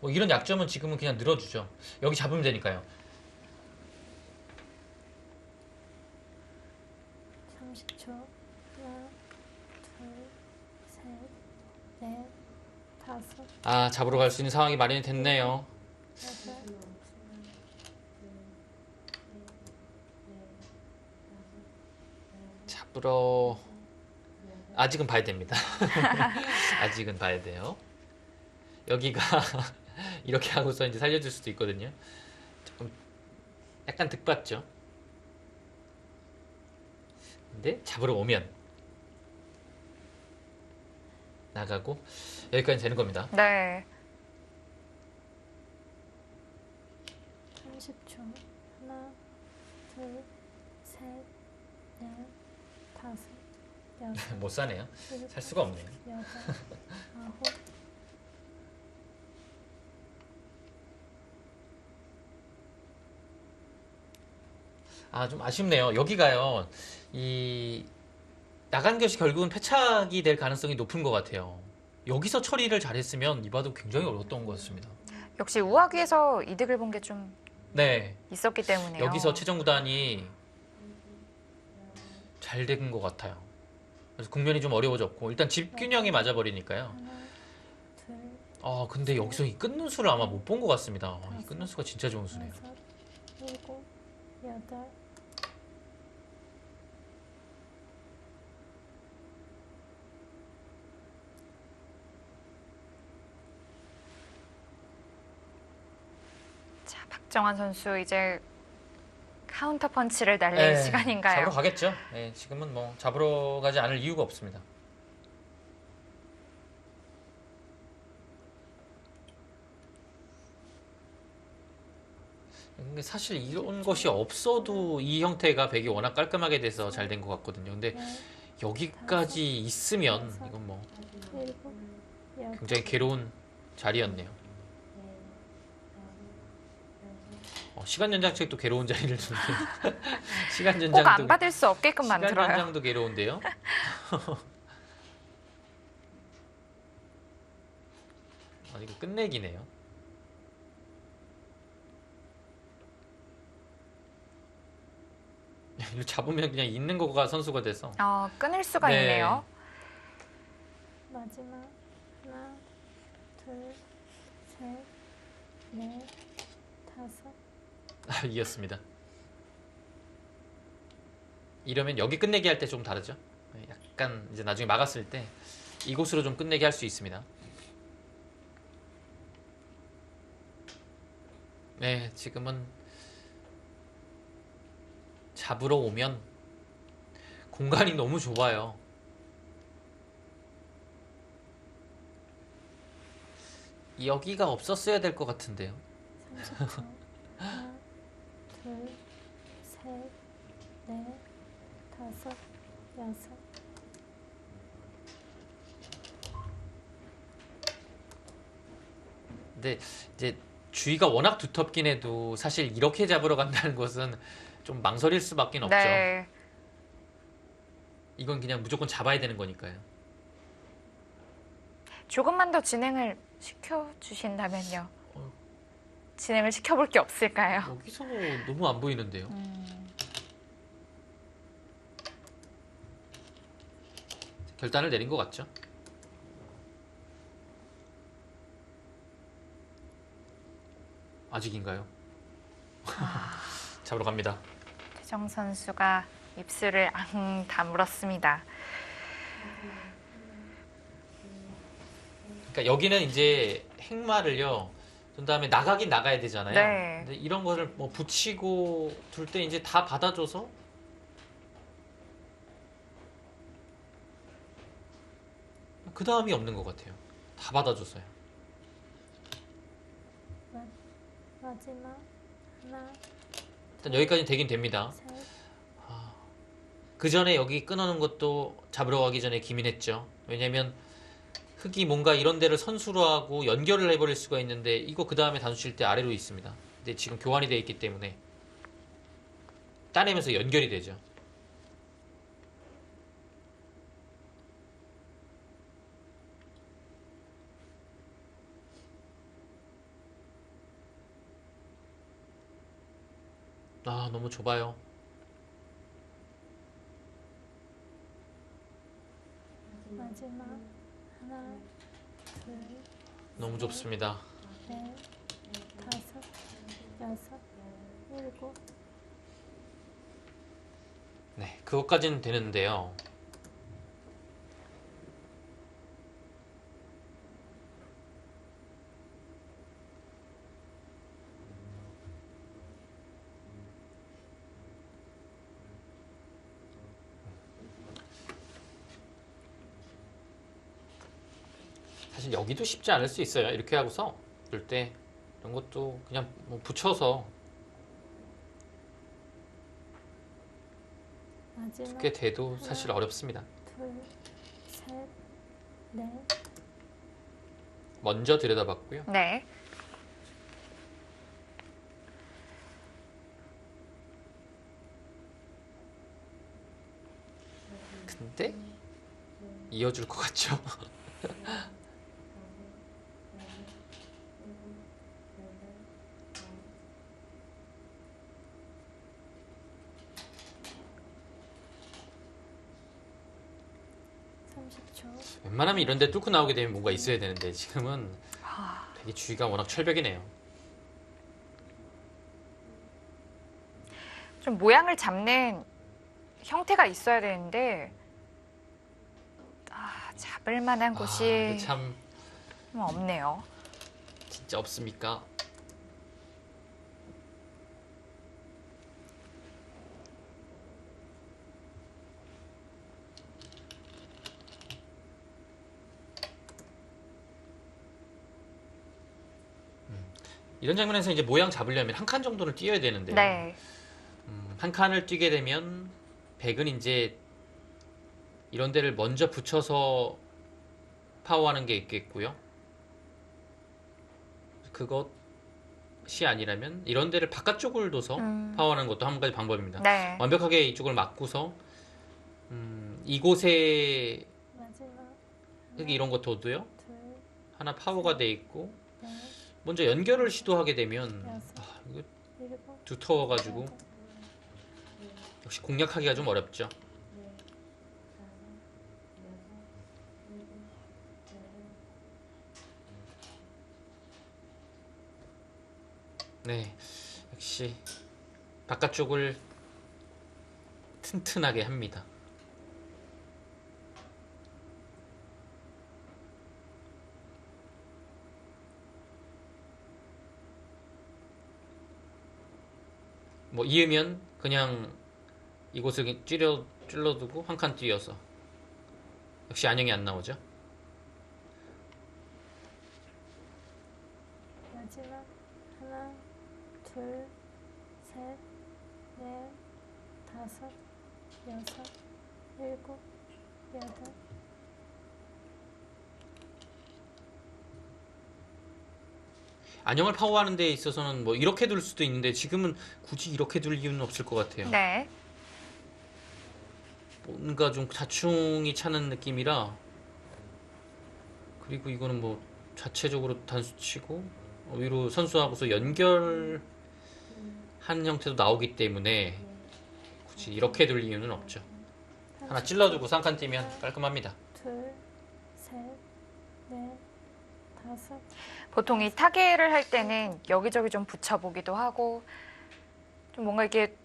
뭐 이런 약점은 지금은 그냥 늘어주죠. 여기 잡으면 되니까요. 30초. 하나, 둘, 셋, 넷, 다섯, 잡으러 갈 수 있는 상황이 마련이 됐네요. 여덟, 잡으러 아직은 봐야 됩니다. 아직은 봐야 돼요. 여기가 이렇게 하고서 이제 살려줄 수도 있거든요. 조금 약간 득봤죠. 근데 잡으러 오면 나가고 여기까지 되는 겁니다. 네. 30초. 하나, 둘, 셋, 넷, 다섯, 여섯, 못 사네요. 일곱, 살 수가 없네요. 여덟, 아홉, 좀 아쉽네요. 여기가요. 이 나간 것이 결국은 패착이 될 가능성이 높은 것 같아요. 여기서 처리를 잘했으면 이 바둑 굉장히 어려웠던 것 같습니다. 역시 우하귀에서 이득을 본 게 좀 네. 있었기 때문에요. 여기서 최종 구단이 잘 된 것 같아요. 그래서 국면이 좀 어려워졌고 일단 집 균형이 맞아버리니까요. 하나, 둘, 근데 여기서 이 끊는 수를 아마 못 본 것 같습니다. 이 끊는 수가 진짜 좋은 수네요. 여섯, 일곱, 여덟, 자, 박정환 선수 이제 카운터 펀치를 날릴 네, 시간인가요? 잡으러 가겠죠. 네, 지금은 뭐 잡으러 가지 않을 이유가 없습니다. 근데 사실 이런 것이 없어도 이 형태가 백이 워낙 깔끔하게 돼서 잘 된 것 같거든요. 근데 넷, 여기까지 있으면 이건 뭐 일곱, 여덟, 굉장히 괴로운 자리였네요. 시간 연장책도 괴로운 자리를 주는데 시간 꼭 연장도 안 받을 수 없게끔 시간 만들어요. 연장도 괴로운데요. 이거 끝내기네요. 이거 잡으면 그냥 있는 거가 선수가 돼서 끊을 수가 네. 있네요. 마지막 하나, 둘, 셋, 넷, 다섯, 이겼습니다. 이러면 여기 끝내기 할 때 좀 다르죠. 약간 이제 나중에 막았을 때 이곳으로 좀 끝내기 할 수 있습니다. 네, 지금은 잡으러 오면 공간이 너무 좁아요. 여기가 없었어야 될 것 같은데요. 30초. 하나, 둘, 셋, 넷, 다섯, 여섯, 근데 이제 주위가 워낙 두텁긴 해도 사실 이렇게 잡으러 간다는 것은 좀 망설일 수밖에 없죠. 네. 이건 그냥 무조건 잡아야 되는 거니까요. 조금만 더 진행을 시켜주신다면요. 어. 진행을 시켜볼 게 없을까요? 여기서 너무 안 보이는데요. 결단을 내린 것 같죠. 아직인가요? 잡으러 갑니다. 태정 선수가 입술을 앙 다물었습니다. 그러니까 여기는 이제 행마를요. 그 다음에 나가긴 나가야 되잖아요. 네. 근데 이런 거를 뭐 붙이고 둘 때 이제 다 받아줘서 그 다음이 없는 것 같아요. 다 받아줬어요. 마지막 하나, 일단 여기까지는 되긴 됩니다. 셋, 그 전에 여기 끊어놓은 것도 잡으러 가기 전에 기민했죠. 왜냐면 흙이 뭔가 이런 데를 선수로 하고 연결을 해버릴 수가 있는데 이거 그 다음에 단수 칠 때 아래로 있습니다. 근데 지금 교환이 되어 있기 때문에 따내면서 연결이 되죠. 아, 너무 좁아요. 마지막 하나, 둘, 너무 좁습니다. 넷, 다섯, 여섯, 일곱. 네, 그것까지는 되는데요. 사실 여기도 쉽지 않을 수 있어요. 이렇게 하고서 이럴 때 이런 것도 그냥 뭐 붙여서 마지막 꽤 돼도 사실 어렵습니다. 둘, 셋, 넷, 먼저 들여다봤고요. 네. 근데 이어줄 것 같죠? 삼십 초. 웬만하면 이런 데 뚫고 나오게 되면 뭔가 있어야 되는데 지금은 아, 되게 주위가 워낙 철벽이네요. 좀 모양을 잡는 형태가 있어야 되는데 잡을 만한 아, 곳이 이게 참 없네요. 진짜 없습니까? 이런 장면에서 이제 모양 잡으려면 한 칸 정도는 띄어야 되는데요. 네. 한 칸을 뛰게 되면 백은 이제 이런 데를 먼저 붙여서 파워하는 게 있겠고요. 그것이 아니라면 이런 데를 바깥쪽을 둬서 파워하는 것도 한 가지 방법입니다. 네. 완벽하게 이쪽을 막고서 이곳에 마지막 여기 이런 거 둬도요. 둘, 하나 파워가 돼 있고 넷, 먼저 연결을 시도하게 되면 여섯, 이거 일곱, 두터워가지고 여덟. 역시 공략하기가 좀 어렵죠. 네, 역시 바깥쪽을 튼튼하게 합니다. 뭐 이으면 그냥 이곳을 찔러두고 한 칸 띄어서 역시 안녕이 안 나오죠. 마지막 하나, 둘, 셋, 넷, 다섯, 여섯, 일곱, 여덟. 안녕을 파워하는 데 있어서는 뭐 이렇게 둘 수도 있는데 지금은 굳이 이렇게 둘 이유는 없을 것 같아요. 네. 뭔가 좀 자충이 차는 느낌이라. 그리고 이거는 뭐 자체적으로 단수 치고 위로 선수하고서 연결한 형태도 나오기 때문에 굳이 이렇게 둘 이유는 없죠. 하나 찔러주고 3칸 뛰면 깔끔합니다. 둘, 셋, 넷, 다섯, 보통 이 타개를 할 때는 여기저기 좀 붙여보기도 하고 좀 뭔가 이게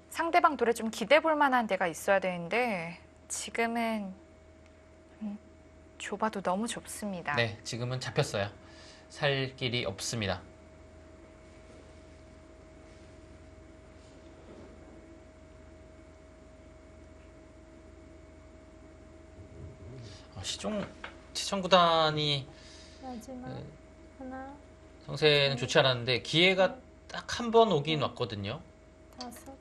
상대방 돌에 좀 기대 볼 만한 데가 있어야 되는데 지금은 좁아도 너무 좁습니다. 네, 지금은 잡혔어요. 살 길이 없습니다. 시청구단이 마지막 하나, 성세는 좋지 않았는데 기회가 딱 한 번 오긴 왔거든요. 다섯,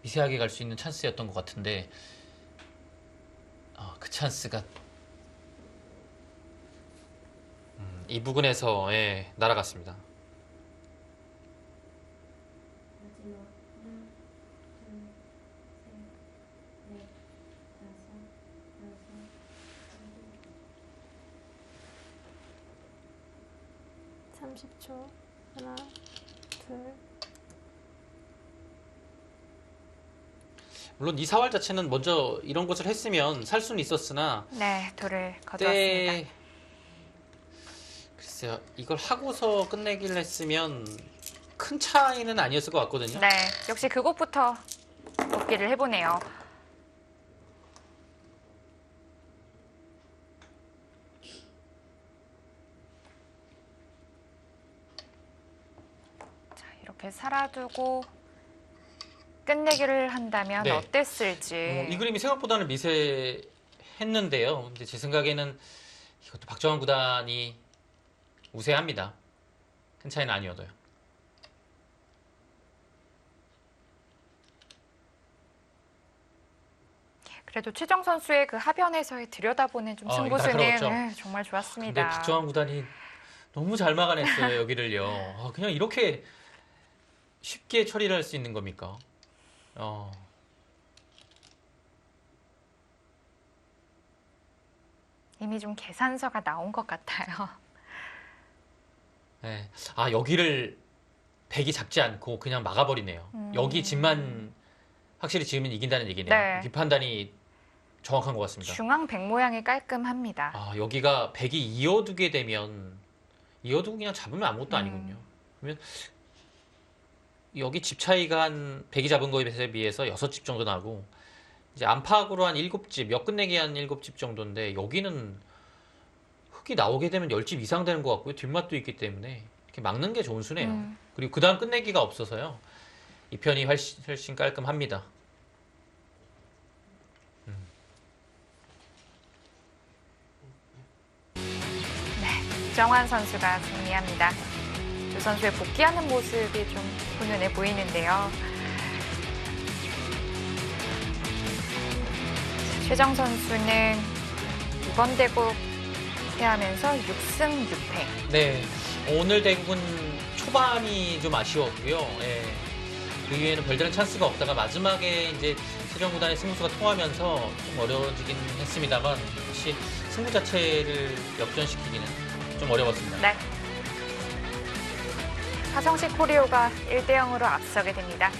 미세하게 갈 수 있는 찬스였던 것 같은데 그 찬스가 이 부근에서 날아갔습니다. 마지막 하나, 둘, 셋, 넷, 다섯, 여섯, 일곱. 30초. 하나, 둘, 물론 이 사활 자체는 먼저 이런 것을 했으면 살 수는 있었으나 네, 돌을 그때 가져왔습니다. 글쎄요, 이걸 하고서 끝내기를 했으면 큰 차이는 아니었을 것 같거든요. 네, 역시 그곳부터 먹기를 해보네요. 자, 이렇게 살아두고 끝내기를 한다면 네. 어땠을지. 이 그림이 생각보다는 미세했는데요. 근데 제 생각에는 이것도 박정환 구단이 우세합니다. 큰 차이는 아니어도요. 그래도 최정 선수의 그 하변에서의 들여다보는 좀 승부수는 날카로웠죠. 네, 정말 근데 좋았습니다. 박정환 구단이 너무 잘 막아냈어요, 여기를요. 그냥 이렇게 쉽게 처리를 할 수 있는 겁니까? 이미 좀 계산서가 나온 것 같아요. 네. 여기를 백이 잡지 않고 그냥 막아버리네요. 여기 집만 확실히 지으면 이긴다는 얘기네요. 네. 이 판단이 정확한 것 같습니다. 중앙 백 모양이 깔끔합니다. 여기가 백이 이어두게 되면 이어두고 그냥 잡으면 아무것도 아니군요. 그러면 여기 집 차이가 한 백이 잡은 거에 비해서 6집 정도 나고 이제 안팎으로 한 7집, 역끝내기 한 7집 정도인데 여기는 흙이 나오게 되면 10집 이상 되는 것 같고요. 뒷맛도 있기 때문에 이렇게 막는 게 좋은 수네요. 그리고 그 다음 끝내기가 없어서요. 이 편이 훨씬 깔끔합니다. 정환 선수가 승리합니다. 두 선수의 복귀하는 모습이 좀 훈훈해 보이는데요. 최정 선수는 이번 대국 패하면서 6승 6패. 네, 오늘 대국은 초반이 좀 아쉬웠고요. 그 이후에는 별다른 찬스가 없다가 마지막에 이제 최정 구단의 승부수가 통하면서 좀 어려워지긴 했습니다만 역시 승부 자체를 역전시키기는 좀 어려웠습니다. 네. 화성시 코리오가 1대0으로 앞서게 됩니다.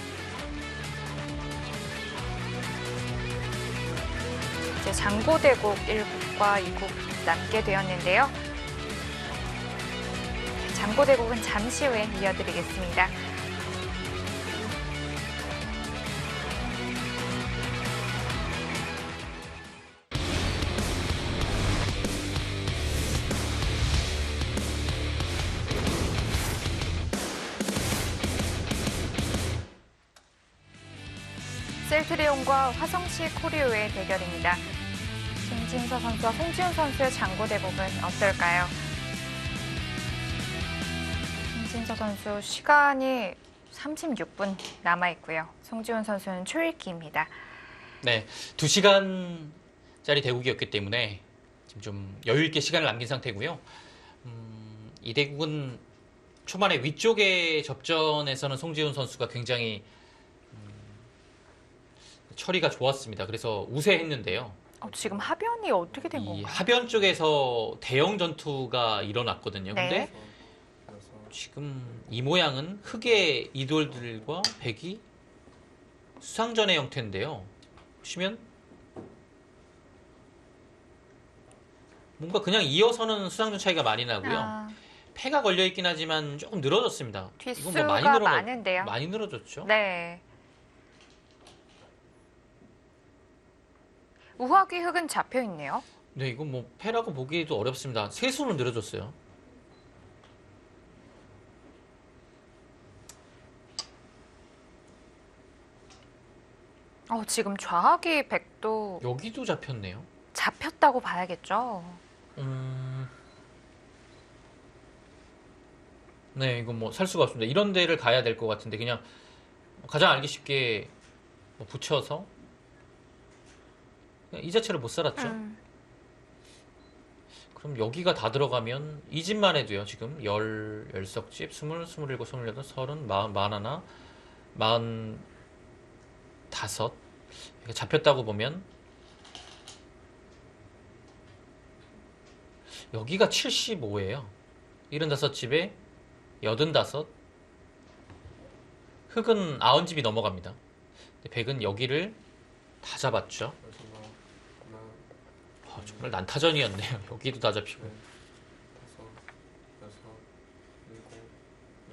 이제 장고대국 1국과 2국 남게 되었는데요. 장고대국은 잠시 후에 이어드리겠습니다. 셀트리온과 화성시 코리오의 대결입니다. 김진서 선수와 송지훈 선수의 장고대국은 어떨까요? 김진서 선수 시간이 36분 남아있고요. 송지훈 선수는 초읽기입니다. 네, 2시간짜리 대국이었기 때문에 지금 좀 여유 있게 시간을 남긴 상태고요. 이 대국은 초반에 위쪽의 접전에서는 송지훈 선수가 굉장히 처리가 좋았습니다. 그래서 우세했는데요. 지금 하변이 어떻게 된 이 건가요? 하변 쪽에서 대형 전투가 일어났거든요. 네. 근데 지금 이 모양은 흙의 이돌들과 백이 수상전의 형태인데요. 보시면 뭔가 그냥 이어서는 수상전 차이가 많이 나고요. 아, 패가 걸려 있긴 하지만 조금 늘어졌습니다. 뒷수가 이건 많은데요. 많이 늘어졌죠. 네. 우화귀 흙은 잡혀 있네요. 네, 이건 뭐 패라고 보기도 어렵습니다. 세수는 늘어졌어요. 지금 좌하귀 백도 여기도 잡혔네요. 잡혔다고 봐야겠죠. 네, 이건 뭐 살 수가 없습니다. 이런 데를 가야 될 것 같은데 그냥 가장 알기 쉽게 뭐 붙여서 그냥 이 자체를 못 살았죠. 그럼 여기가 다 들어가면 이 집만 해도요. 지금 열석집, 20, 27, 28, 30, 41, 45 이렇게 잡혔다고 보면 여기가 75예요. 75집에 85 흙은 90집이 넘어갑니다. 근데 백은 여기를 다 잡았죠. 마지막 하나, 정말 난타전이었네요. 여기도 다 잡히고. 넷, 다섯, 여섯, 일곱,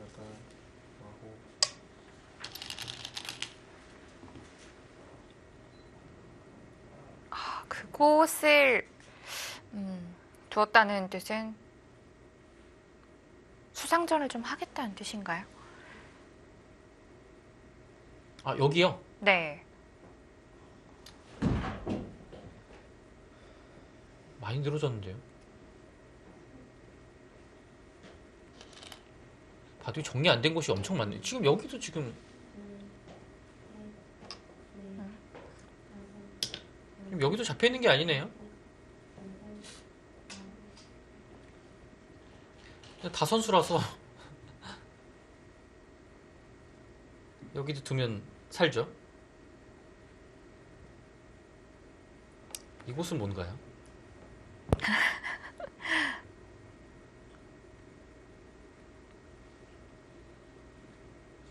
여덟, 아홉. 그곳을 두었다는 뜻은 수상전을 좀 하겠다는 뜻인가요? 아, 여기요? 네. 많이 늘어졌는데요. 봐도 정리 안 된 곳이 엄청 많네요. 지금 여기도 지금 여기도 잡혀 있는 게 아니네요. 다 선수라서 여기도 두면 살죠. 이곳은 뭔가요?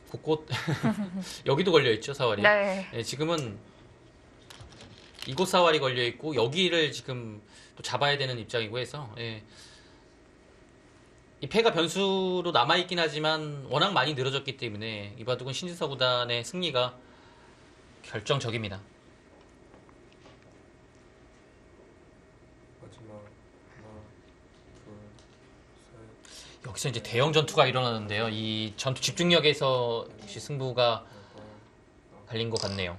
곳곳 여기도 걸려 있죠, 사활이. 네. 네, 지금은 이곳 사활이 걸려 있고 여기를 지금 또 잡아야 되는 입장이고 해서 예. 이 패가 변수로 남아 있긴 하지만 워낙 많이 늘어졌기 때문에 이 바둑은 신진서 구단의 승리가 결정적입니다. 마지막 하나, 둘, 셋, 여기서 이제 대형 전투가 일어나는데요. 이 전투 집중력에서 역시 승부가 여덟, 아홉. 갈린 것 같네요.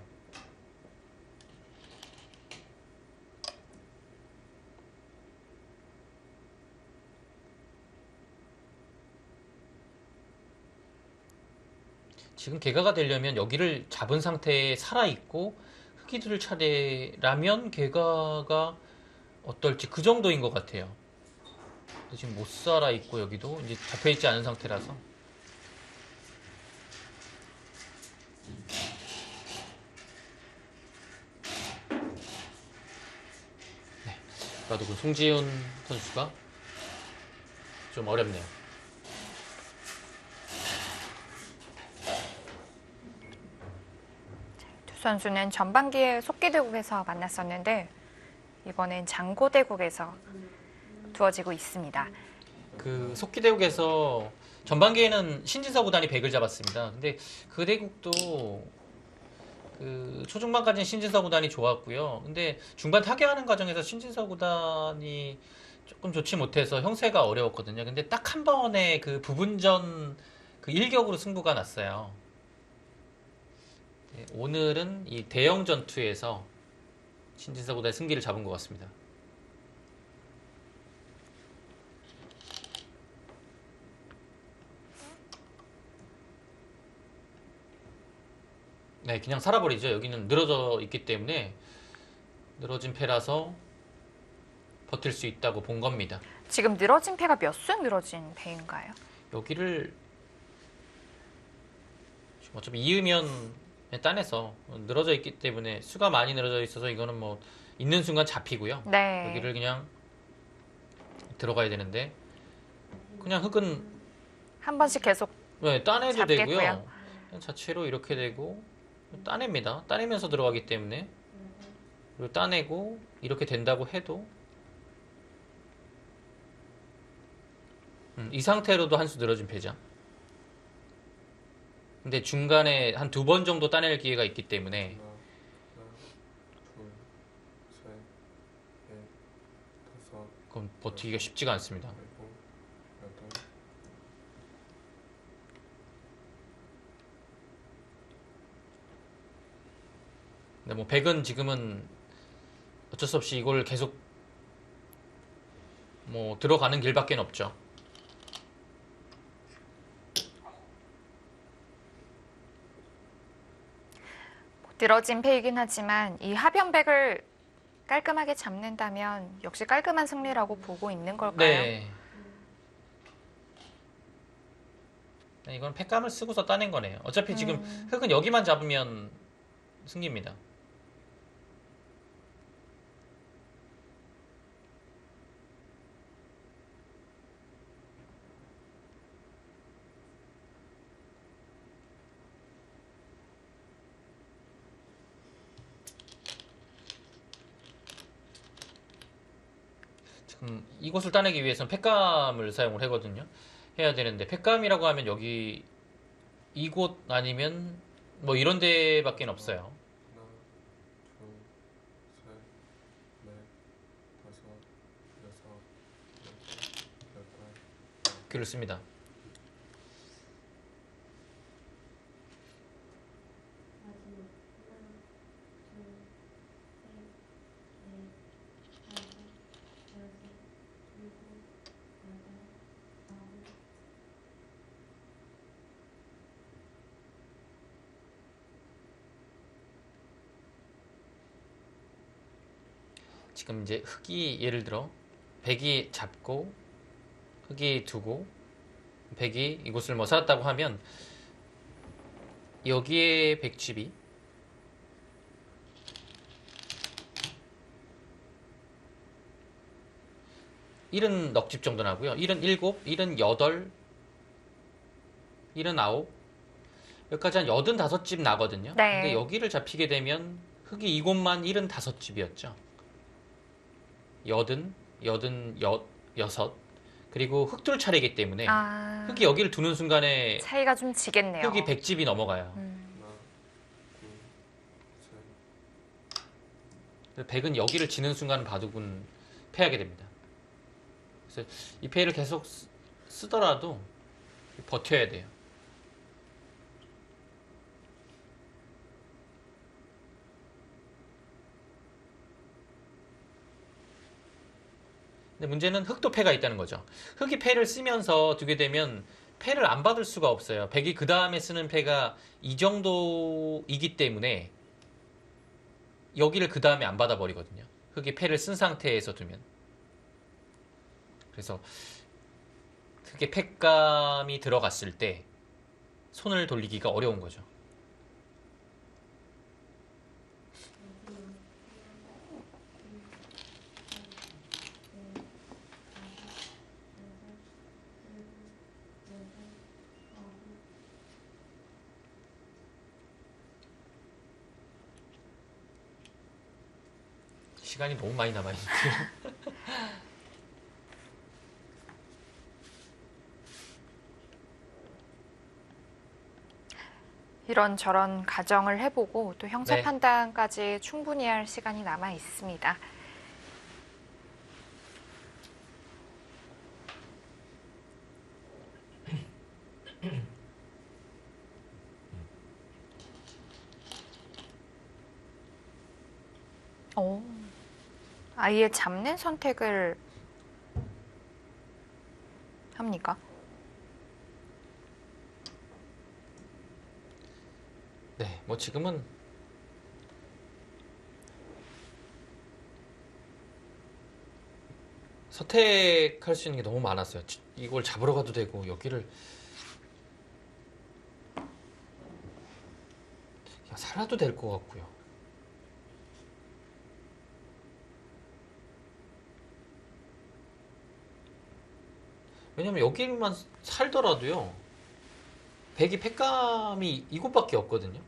지금 개가가 되려면 여기를 잡은 상태에 살아있고 흙이 들 차례라면 개가가 어떨지 그 정도인 것 같아요. 근데 지금 못 살아있고 여기도 이제 잡혀있지 않은 상태라서 네, 나도 그 송지훈 선수가 좀 어렵네요. 두 선수는 전반기에 속기대국에서 만났었는데 이번엔 장고대국에서 두어지고 있습니다. 그 속기대국에서 전반기에는 신진서 구단이 100을 잡았습니다. 근데 그 대국도 그 초중반까지는 신진서 구단이 좋았고요. 근데 중반 타결하는 과정에서 신진서 구단이 조금 좋지 못해서 형세가 어려웠거든요. 근데 딱 한 번의 그 부분전 그 일격으로 승부가 났어요. 네, 오늘은 이 대형 전투에서 신진서 구단의 승기를 잡은 것 같습니다. 네, 그냥 살아버리죠. 여기는 늘어져 있기 때문에 늘어진 패라서 버틸 수 있다고 본 겁니다. 지금 늘어진 패가 몇 수 늘어진 패인가요? 여기를 지금 어차피 이으면 따내서 늘어져 있기 때문에 수가 많이 늘어져 있어서 이거는 뭐 있는 순간 잡히고요. 네. 여기를 그냥 들어가야 되는데 그냥 흙은 한 번씩 계속 네, 따내도 잡겠고요. 되고요. 그냥 자체로 이렇게 되고 따냅니다. 따내면서 들어가기 때문에 그리고 따내고 이렇게 된다고 해도 이 상태로도 한 수 늘어진 패죠. 근데 중간에 한 2번 정도 따낼 기회가 있기 때문에 하나, 둘, 셋, 넷, 다섯, 그건 버티기가 쉽지가 않습니다. 일곱, 여덟. 근데 뭐 백은 지금은 어쩔 수 없이 이걸 계속 뭐 들어가는 길밖에 없죠. 늘어진 패이긴 하지만 이 하변백을 깔끔하게 잡는다면 역시 깔끔한 승리라고 보고 있는 걸까요? 네. 이건 팩감을 쓰고서 따낸 거네요. 어차피 지금 흙은 여기만 잡으면 승리입니다. 지금 이곳을 따내기 위해서는 팩감을 사용을 하거든요. 해야 되는데 팩감이라고 하면 여기 이곳 아니면 뭐 이런 데밖에 없어요. 하나, 둘, 셋, 넷, 다섯, 여섯, 일곱, 여덟. 그렇습니다. 마지막 하나, 둘, 셋, 넷, 다섯, 여섯, 일곱, 여덟, 아홉. 지금 이제 흙이 예를 들어 백이 잡고 흙이 두고 백이 이곳을 뭐 살았다고 하면 여기에 백집이 일은 넉집 정도 나고요. 일은 7, 일은 8, 일은 9 여기까지 한 85집 나거든요. 네. 근데 여기를 잡히게 되면 흙이 이곳만 75집이었죠. 6, 그리고 흙둘 차례이기 때문에 아, 흙이 여기를 두는 순간에 차이가 좀 지겠네요. 흙이 100집이 넘어가요. 하나, 둘, 셋. 백은 여기를 지는 순간 바둑은 패하게 됩니다. 그래서 이 패를 계속 쓰더라도 버텨야 돼요. 근데 문제는 흙도 패가 있다는 거죠. 흙이 패를 쓰면서 두게 되면 패를 안 받을 수가 없어요. 백이 그 다음에 쓰는 패가 이 정도이기 때문에 여기를 그 다음에 안 받아버리거든요. 흙이 패를 쓴 상태에서 두면. 그래서 흙의 패감이 들어갔을 때 손을 돌리기가 어려운 거죠. 시간이 너무 많이 남아있는데. 이런저런 가정을 해보고 또 형사 네. 판단까지 충분히 할 시간이 남아 있습니다. 오, 아예 잡는 선택을 합니까? 네, 뭐 지금은 선택할 수 있는 게 너무 많았어요. 이걸 잡으러 가도 되고 여기를 그냥 살아도 될 것 같고요. 왜냐면 여기만 살더라도요. 백이 팩감이 이곳밖에 없거든요.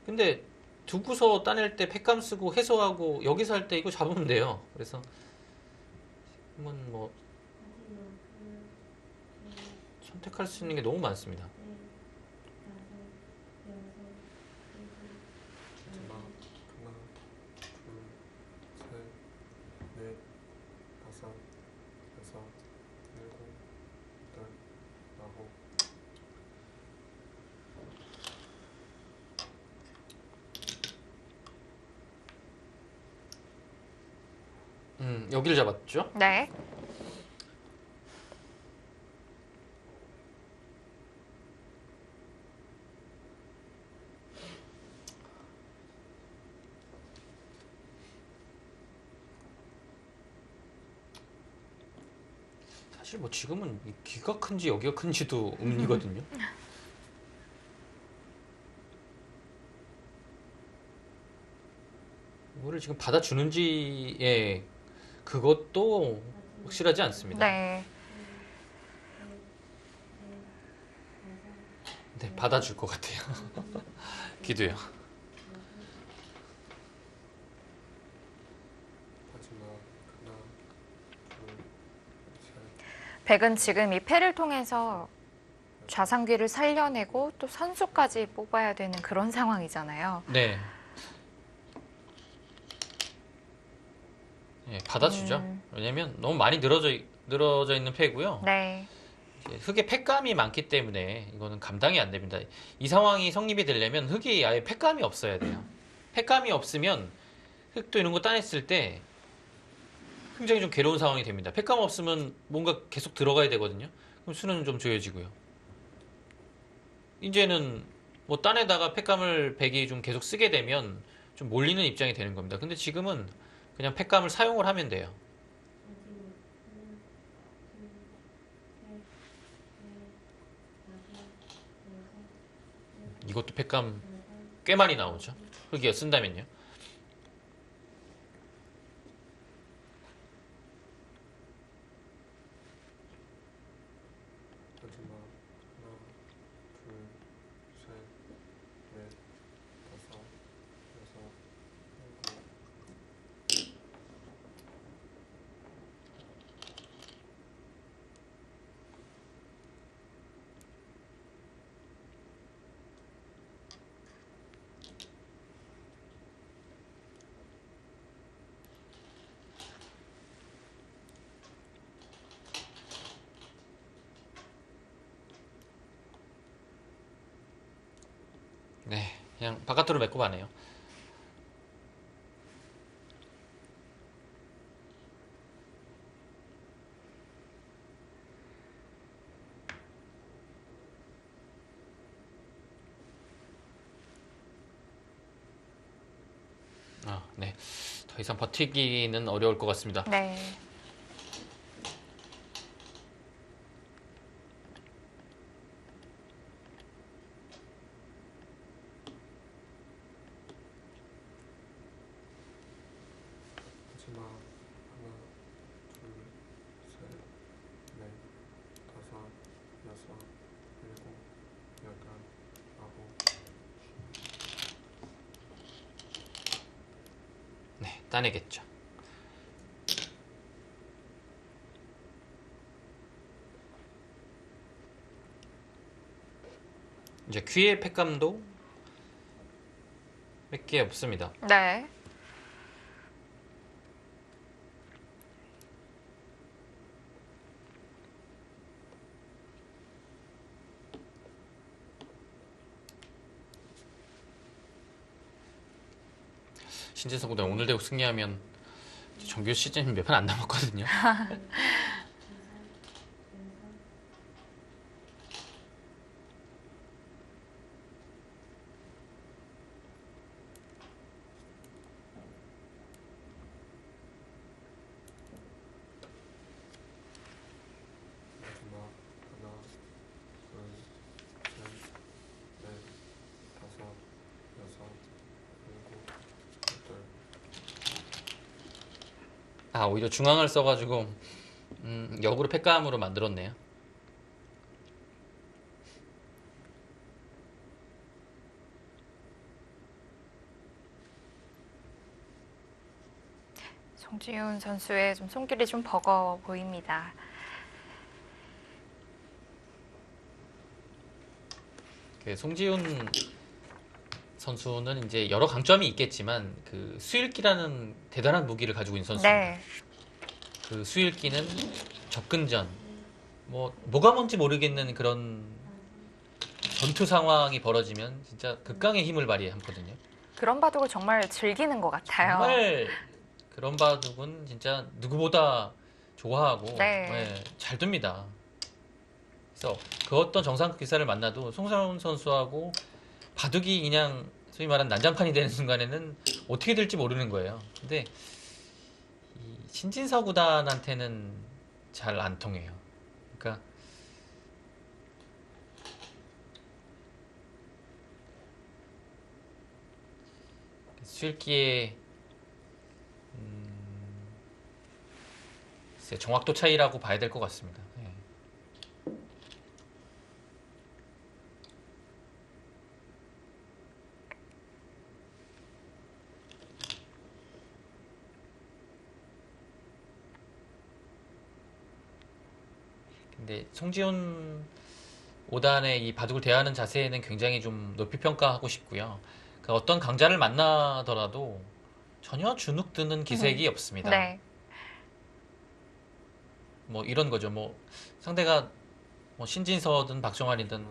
근데 두고서 따낼 때 팩감 쓰고 해소하고 여기서 할 때 이거 잡으면 돼요. 그래서 지금은 뭐 마지막 하나, 선택할 수 있는 게 너무 많습니다. 마지막 하나, 둘, 셋, 넷, 다섯, 여섯, 일곱, 여덟, 아홉. 여기를 잡았죠? 네. 사실 뭐 지금은 이 귀가 큰지 여기가 큰지도 의문이거든요. 이거를 지금 받아주는지에 그것도 확실하지 않습니다. 네. 네, 받아줄 것 같아요. 기도요. 마지막 하나, 둘, 셋, 백은 지금 이 패를 통해서 좌상귀를 살려내고 또 선수까지 뽑아야 되는 그런 상황이잖아요. 네. 네, 받아주죠. 왜냐면 너무 많이 늘어져 있는 패고요. 네. 이제 흙에 팩감이 많기 때문에 이거는 감당이 안 됩니다. 이 상황이 성립이 되려면 흙이 아예 팩감이 없어야 돼요. 팩감이 없으면 흙도 이런 거 따냈을 때 굉장히 좀 괴로운 상황이 됩니다. 팩감 없으면 뭔가 계속 들어가야 되거든요. 그럼 수는 좀 조여지고요. 이제는 뭐 딴에다가 팩감을 백이 좀 계속 쓰게 되면 좀 몰리는 입장이 되는 겁니다. 근데 지금은 그냥 팩감을 사용을 하면 돼요. 이것도 팩감 꽤 많이 나오죠. 흙이어 쓴다면요. 마지막 하나, 둘, 셋, 넷, 다섯, 여섯, 일곱. 네, 그냥 바깥으로 메꿔 가네요. 네. 더 이상 버티기는 어려울 것 같습니다. 네. 마지막 하나, 둘, 셋, 넷, 다섯, 여섯, 일곱, 여덟, 아홉. 네, 따내겠죠. 이제 귀의 팩감도 몇 개 없습니다. 네. 신재석 구단 오늘 대국 승리하면 정규 시즌 몇 판 안 남았거든요. 마지막 하나, 둘, 셋, 넷, 다섯, 여섯, 일곱, 여덟. 아, 오히려 중앙을 써가지고 역으로 팩감으로 만들었네요. 송지훈 선수의 좀 손길이 좀 버거워 보입니다. 그 송지훈 선수는 이제 여러 강점이 있겠지만 그 수일기라는 대단한 무기를 가지고 있는 선수입니다. 네. 그 수일기는 접근전, 뭐가 뭔지 모르겠는 그런 전투 상황이 벌어지면 진짜 극강의 힘을 발휘하거든요. 그런 바둑을 정말 즐기는 것 같아요. 정말 그런 바둑은 진짜 누구보다 좋아하고 네. 잘 둡니다. 그래서 그 어떤 정상급 기사를 만나도 송상훈 선수하고 바둑이 그냥 소위 말하는 난장판이 되는 순간에는 어떻게 될지 모르는 거예요. 근데 이 신진서 구단한테는 잘 안 통해요. 그러니까 수일기의 글쎄, 정확도 차이라고 봐야 될 것 같습니다. 예. 근데 송지훈 5단의 이 바둑을 대하는 자세는 굉장히 좀 높이 평가하고 싶고요. 그 어떤 강자를 만나더라도 전혀 주눅 드는 기색이 없습니다. 네. 뭐 이런 거죠. 뭐 상대가 뭐 신진서든 박정환이든 하나,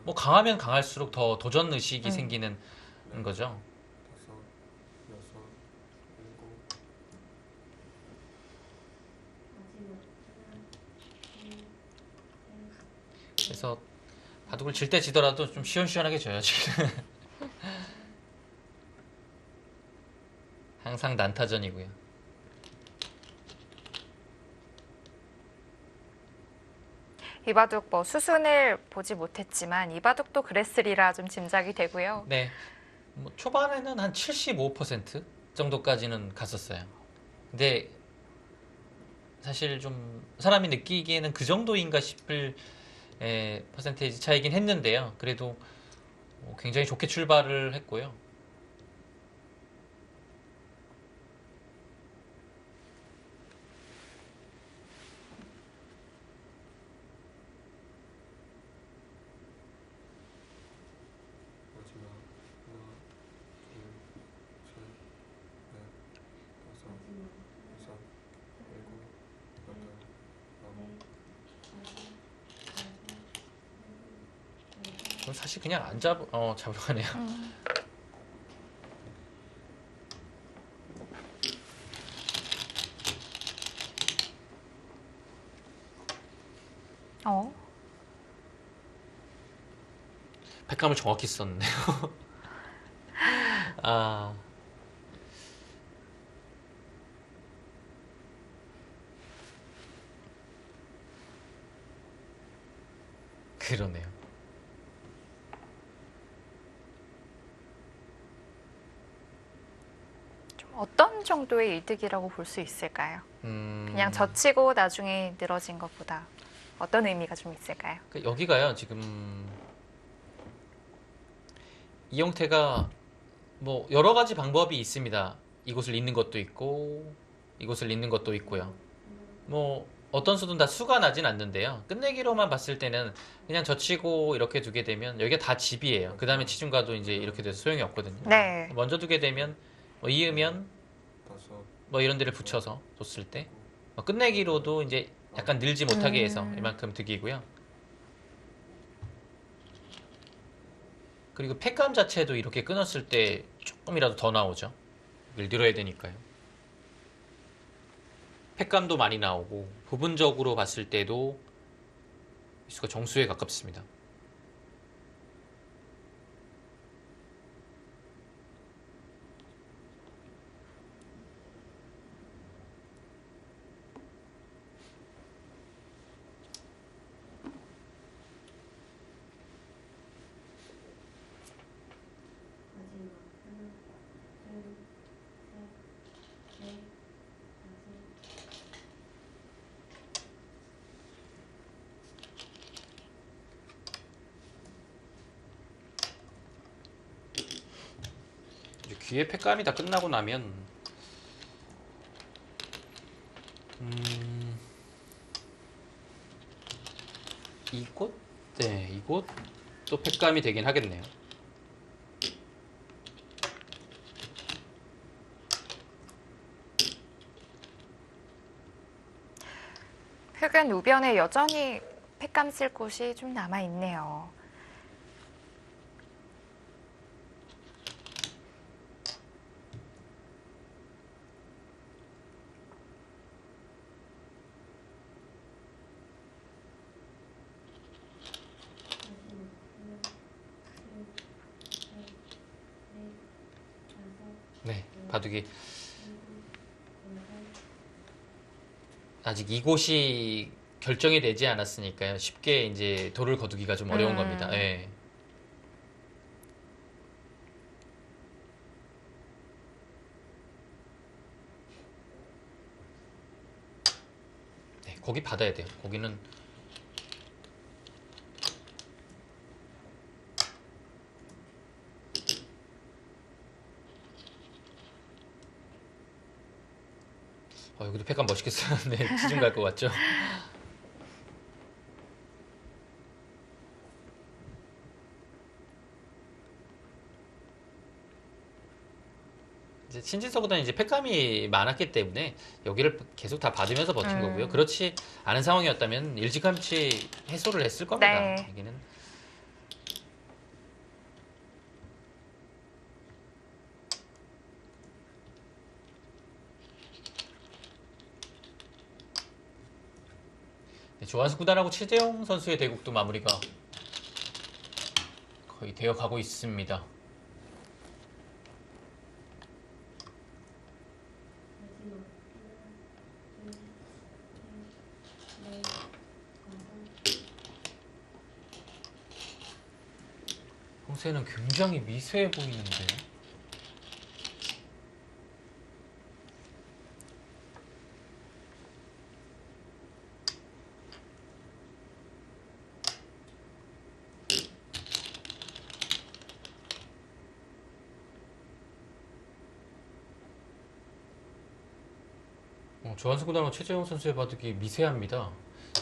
뭐 강하면 강할수록 더 도전 의식이 음. 생기는 거죠. 다섯, 여섯, 일곱, 그래서 바둑을 질 때 지더라도 좀 시원시원하게 져요 지금. 항상 난타전이고요. 이 바둑 뭐 수순을 보지 못했지만 이 바둑도 그랬으리라 좀 짐작이 되고요. 네, 뭐 초반에는 한 75% 정도까지는 갔었어요. 근데 사실 좀 사람이 느끼기에는 그 정도인가 싶을 퍼센테이지 차이긴 했는데요. 그래도 굉장히 좋게 출발을 했고요. 마지막 하나, 둘, 셋, 넷, 다섯, 여섯, 일곱, 여덟, 아홉. 저는 사실 그냥 안 잡으러 가네요. 어? 백감을 정확히 썼네요. 아, 그러네요. 좀 어떤 정도의 이득이라고 볼 수 있을까요? 그냥 젖히고 나중에 늘어진 것보다 어떤 의미가 좀 있을까요? 여기가요, 지금 이영태가 뭐 여러 가지 방법이 있습니다. 이곳을 잇는 것도 있고 이곳을 잇는 것도 있고요. 뭐 어떤 수든 다 수가 나진 않는데요. 끝내기로만 봤을 때는 그냥 젖히고 이렇게 두게 되면 여기가 다 집이에요. 그 다음에 치중가도 이제 이렇게 돼서 소용이 없거든요. 네. 먼저 두게 되면 뭐 이으면 다섯, 뭐 이런 데를 붙여서 뒀을 때 끝내기로도 이제 약간 늘지 못하게 해서 이만큼 득이고요. 그리고 팩감 자체도 이렇게 끊었을 때 조금이라도 더 나오죠. 이걸 늘어야 되니까요. 팩감도 많이 나오고 부분적으로 봤을 때도 수가 정수에 가깝습니다. 마지막 하나, 둘, 셋, 넷, 이제 귀에 팩감이 다 끝나고 나면 이곳? 네, 이곳 또 팩감이 되긴 하겠네요. 흙은 우변에 여전히 팩감 쓸 곳이 좀 남아있네요. 네, 바둑이 아직 이곳이 결정이 되지 않았으니까요. 쉽게 이제 돌을 거두기가 좀 어려운 겁니다. 예. 네, 고기 받아야 돼요. 고기는 여기도 팩감 멋있게 쓰는데 시중 갈 것 같죠? 이제 신진서보다는 이제 팩감이 많았기 때문에 여기를 계속 다 받으면서 버틴 거고요. 그렇지 않은 상황이었다면 일찌감치 해소를 했을 겁니다. 네. 여기는 네, 조한수 구단하고 최재형 선수의 대국도 마무리가 거의 되어 가고 있습니다. 홍세는 굉장히 미세해 보이는데. 조한수 구단하고 최재형 선수의 바둑이 미세합니다.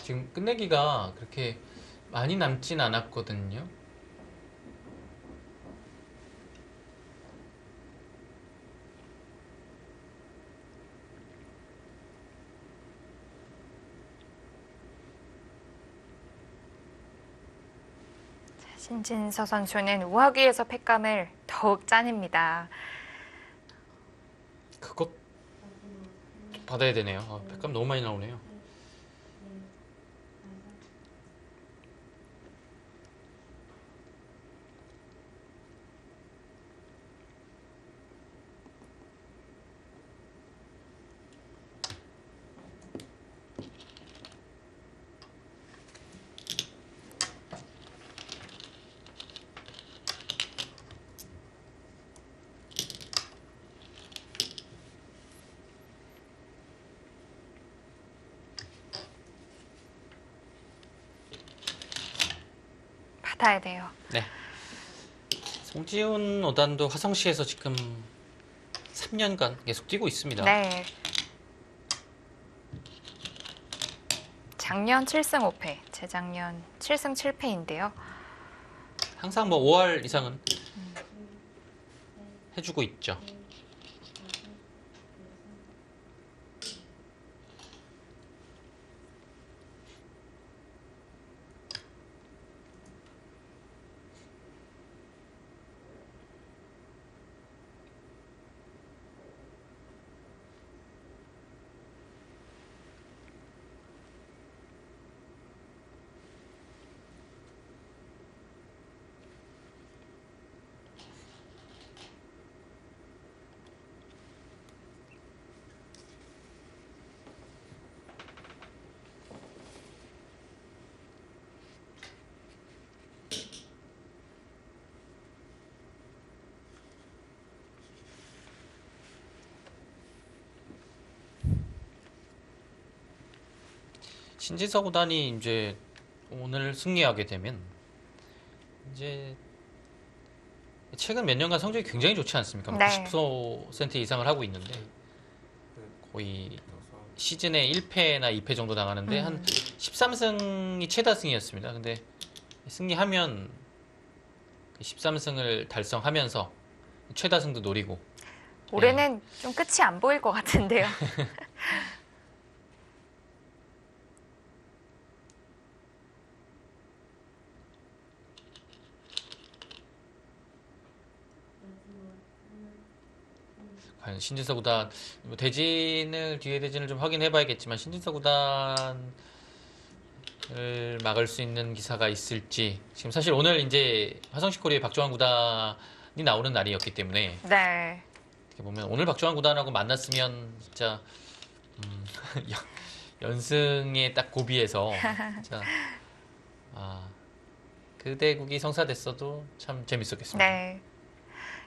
지금 끝내기가 그렇게 많이 남진 않았거든요. 신진서 선수는 우하기에서 팩감을 더욱 짜냅니다. 그것 받아야 되네요. 팩감 너무 많이 나오네요. 받아야 돼요. 네. 송지훈 오단도 화성시에서 지금 3년간 계속 뛰고 있습니다. 네. 작년 7승 5패, 재작년 7승 7패인데요. 항상 뭐 5할 이상은 해주고 있죠. 신진서 구단이 이제 오늘 승리하게 되면 이제 최근 몇 년간 성적이 굉장히 좋지 않습니까? 네. 90% 이상을 하고 있는데 거의 시즌에 1패나 2패 정도 나가는데 한 13승이 최다승이었습니다. 근데 승리하면 13승을 달성하면서 최다승도 노리고 올해는 좀 끝이 안 보일 것 같은데요. 과연 신진서 구단 뭐 대진을 뒤에 대진을 좀 확인해봐야겠지만 신진서 구단을 막을 수 있는 기사가 있을지 지금 사실 오늘 이제 화성시 코리의 박주환 구단이 나오는 날이었기 때문에 네. 어떻게 보면 오늘 박주환 구단하고 만났으면 진짜 연승에 딱 고비해서 진짜 그 대국이 성사됐어도 참 재밌었겠습니다. 네.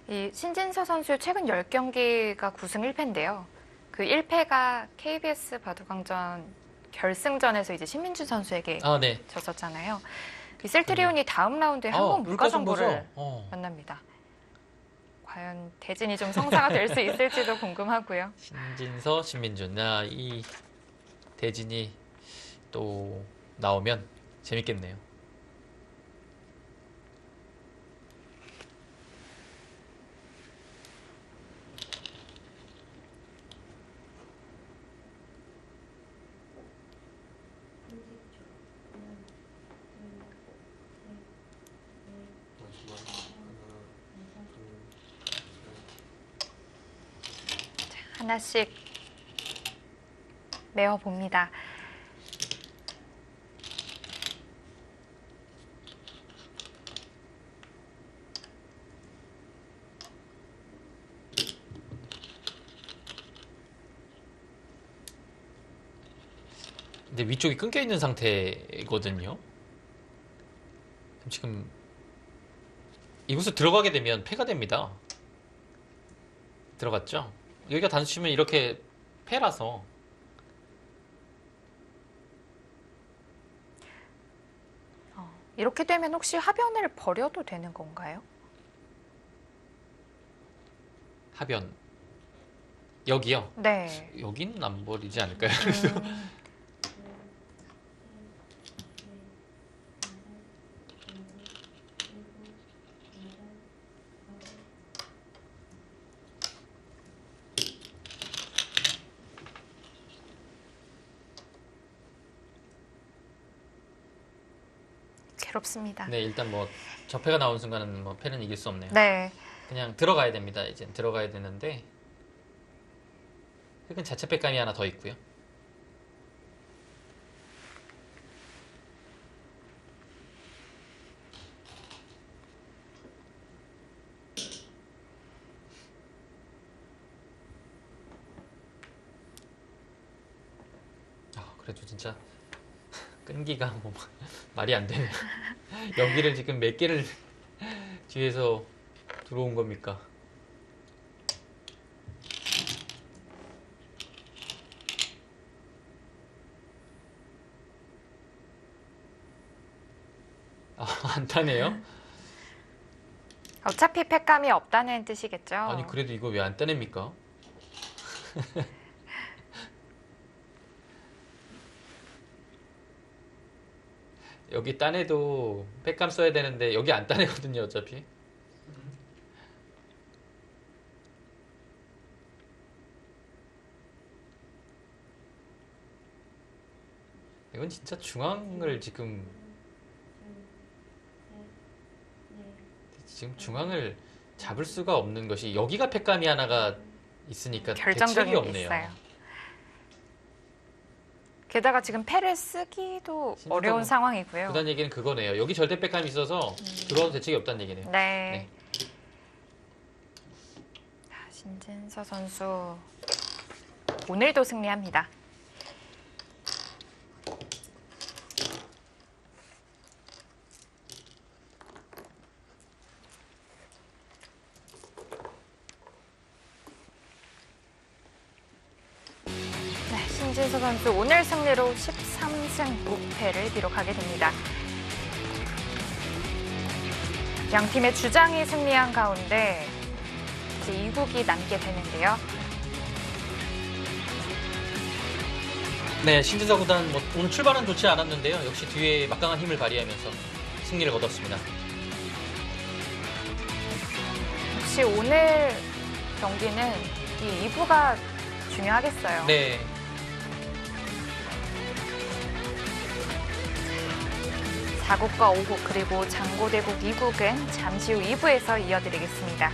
이 신진서 선수의 최근 10경기가 9승 1패인데요. 그 1패가 KBS 바둑왕전 결승전에서 이제 신민준 선수에게 네. 졌었잖아요. 이 셀트리온이 다음 라운드에 한국 물가정보를 만납니다. 과연 대진이 좀 성사가 될 수 있을지도 궁금하고요. 신진서, 신민준. 이 대진이 또 나오면 재밌겠네요. 마지막 하나씩 메어봅니다. 근데 위쪽이 끊겨 있는 상태거든요. 지금 이곳을 들어가게 되면 패가 됩니다. 들어갔죠? 여기가 단수 치면 이렇게 패라서 이렇게 되면 혹시 하변을 버려도 되는 건가요? 하변 여기요? 네. 여기는 안 버리지 않을까요? 괴롭습니다. 네, 일단 뭐 적패가 나온 순간은 뭐 패는 이길 수 없네요. 네. 그냥 들어가야 됩니다. 이제 들어가야 되는데 흑은 자체 패감이 하나 더 있고요. 그래도 진짜 끈기가 뭐 말이 안 되네요. 연기를 지금 몇 개를 뒤에서 들어온 겁니까? 안 타네요? 어차피 패감이 없다는 뜻이겠죠. 아니 그래도 이거 왜 안 따냅니까? 여기 따내도 패감 써야 되는데 여기 안 따내거든요 어차피. 이건 진짜 중앙을 지금 중앙을 잡을 수가 없는 것이 여기가 패감이 하나가 있으니까 결정적인 대책이 게 없네요. 있어요. 게다가 지금 패를 쓰기도 진짜 어려운 뭐 상황이고요. 그다음 얘기는 그거네요. 여기 절대 패감이 있어서 들어와도 대책이 없다는 얘기네요. 네. 자, 신진서 선수 오늘도 승리합니다. 네, 신진서 선수 오늘 승리로 13승 무패를 기록하게 됩니다. 양 팀의 주장이 승리한 가운데 이제 2국이 남게 되는데요. 네, 신진서 구단 오늘 출발은 좋지 않았는데요. 역시 뒤에 막강한 힘을 발휘하면서 승리를 거뒀습니다. 역시 오늘 경기는 이 2부가 중요하겠어요. 네. 사국과 오국 그리고 장고대국 2국은 잠시 후 2부에서 이어드리겠습니다.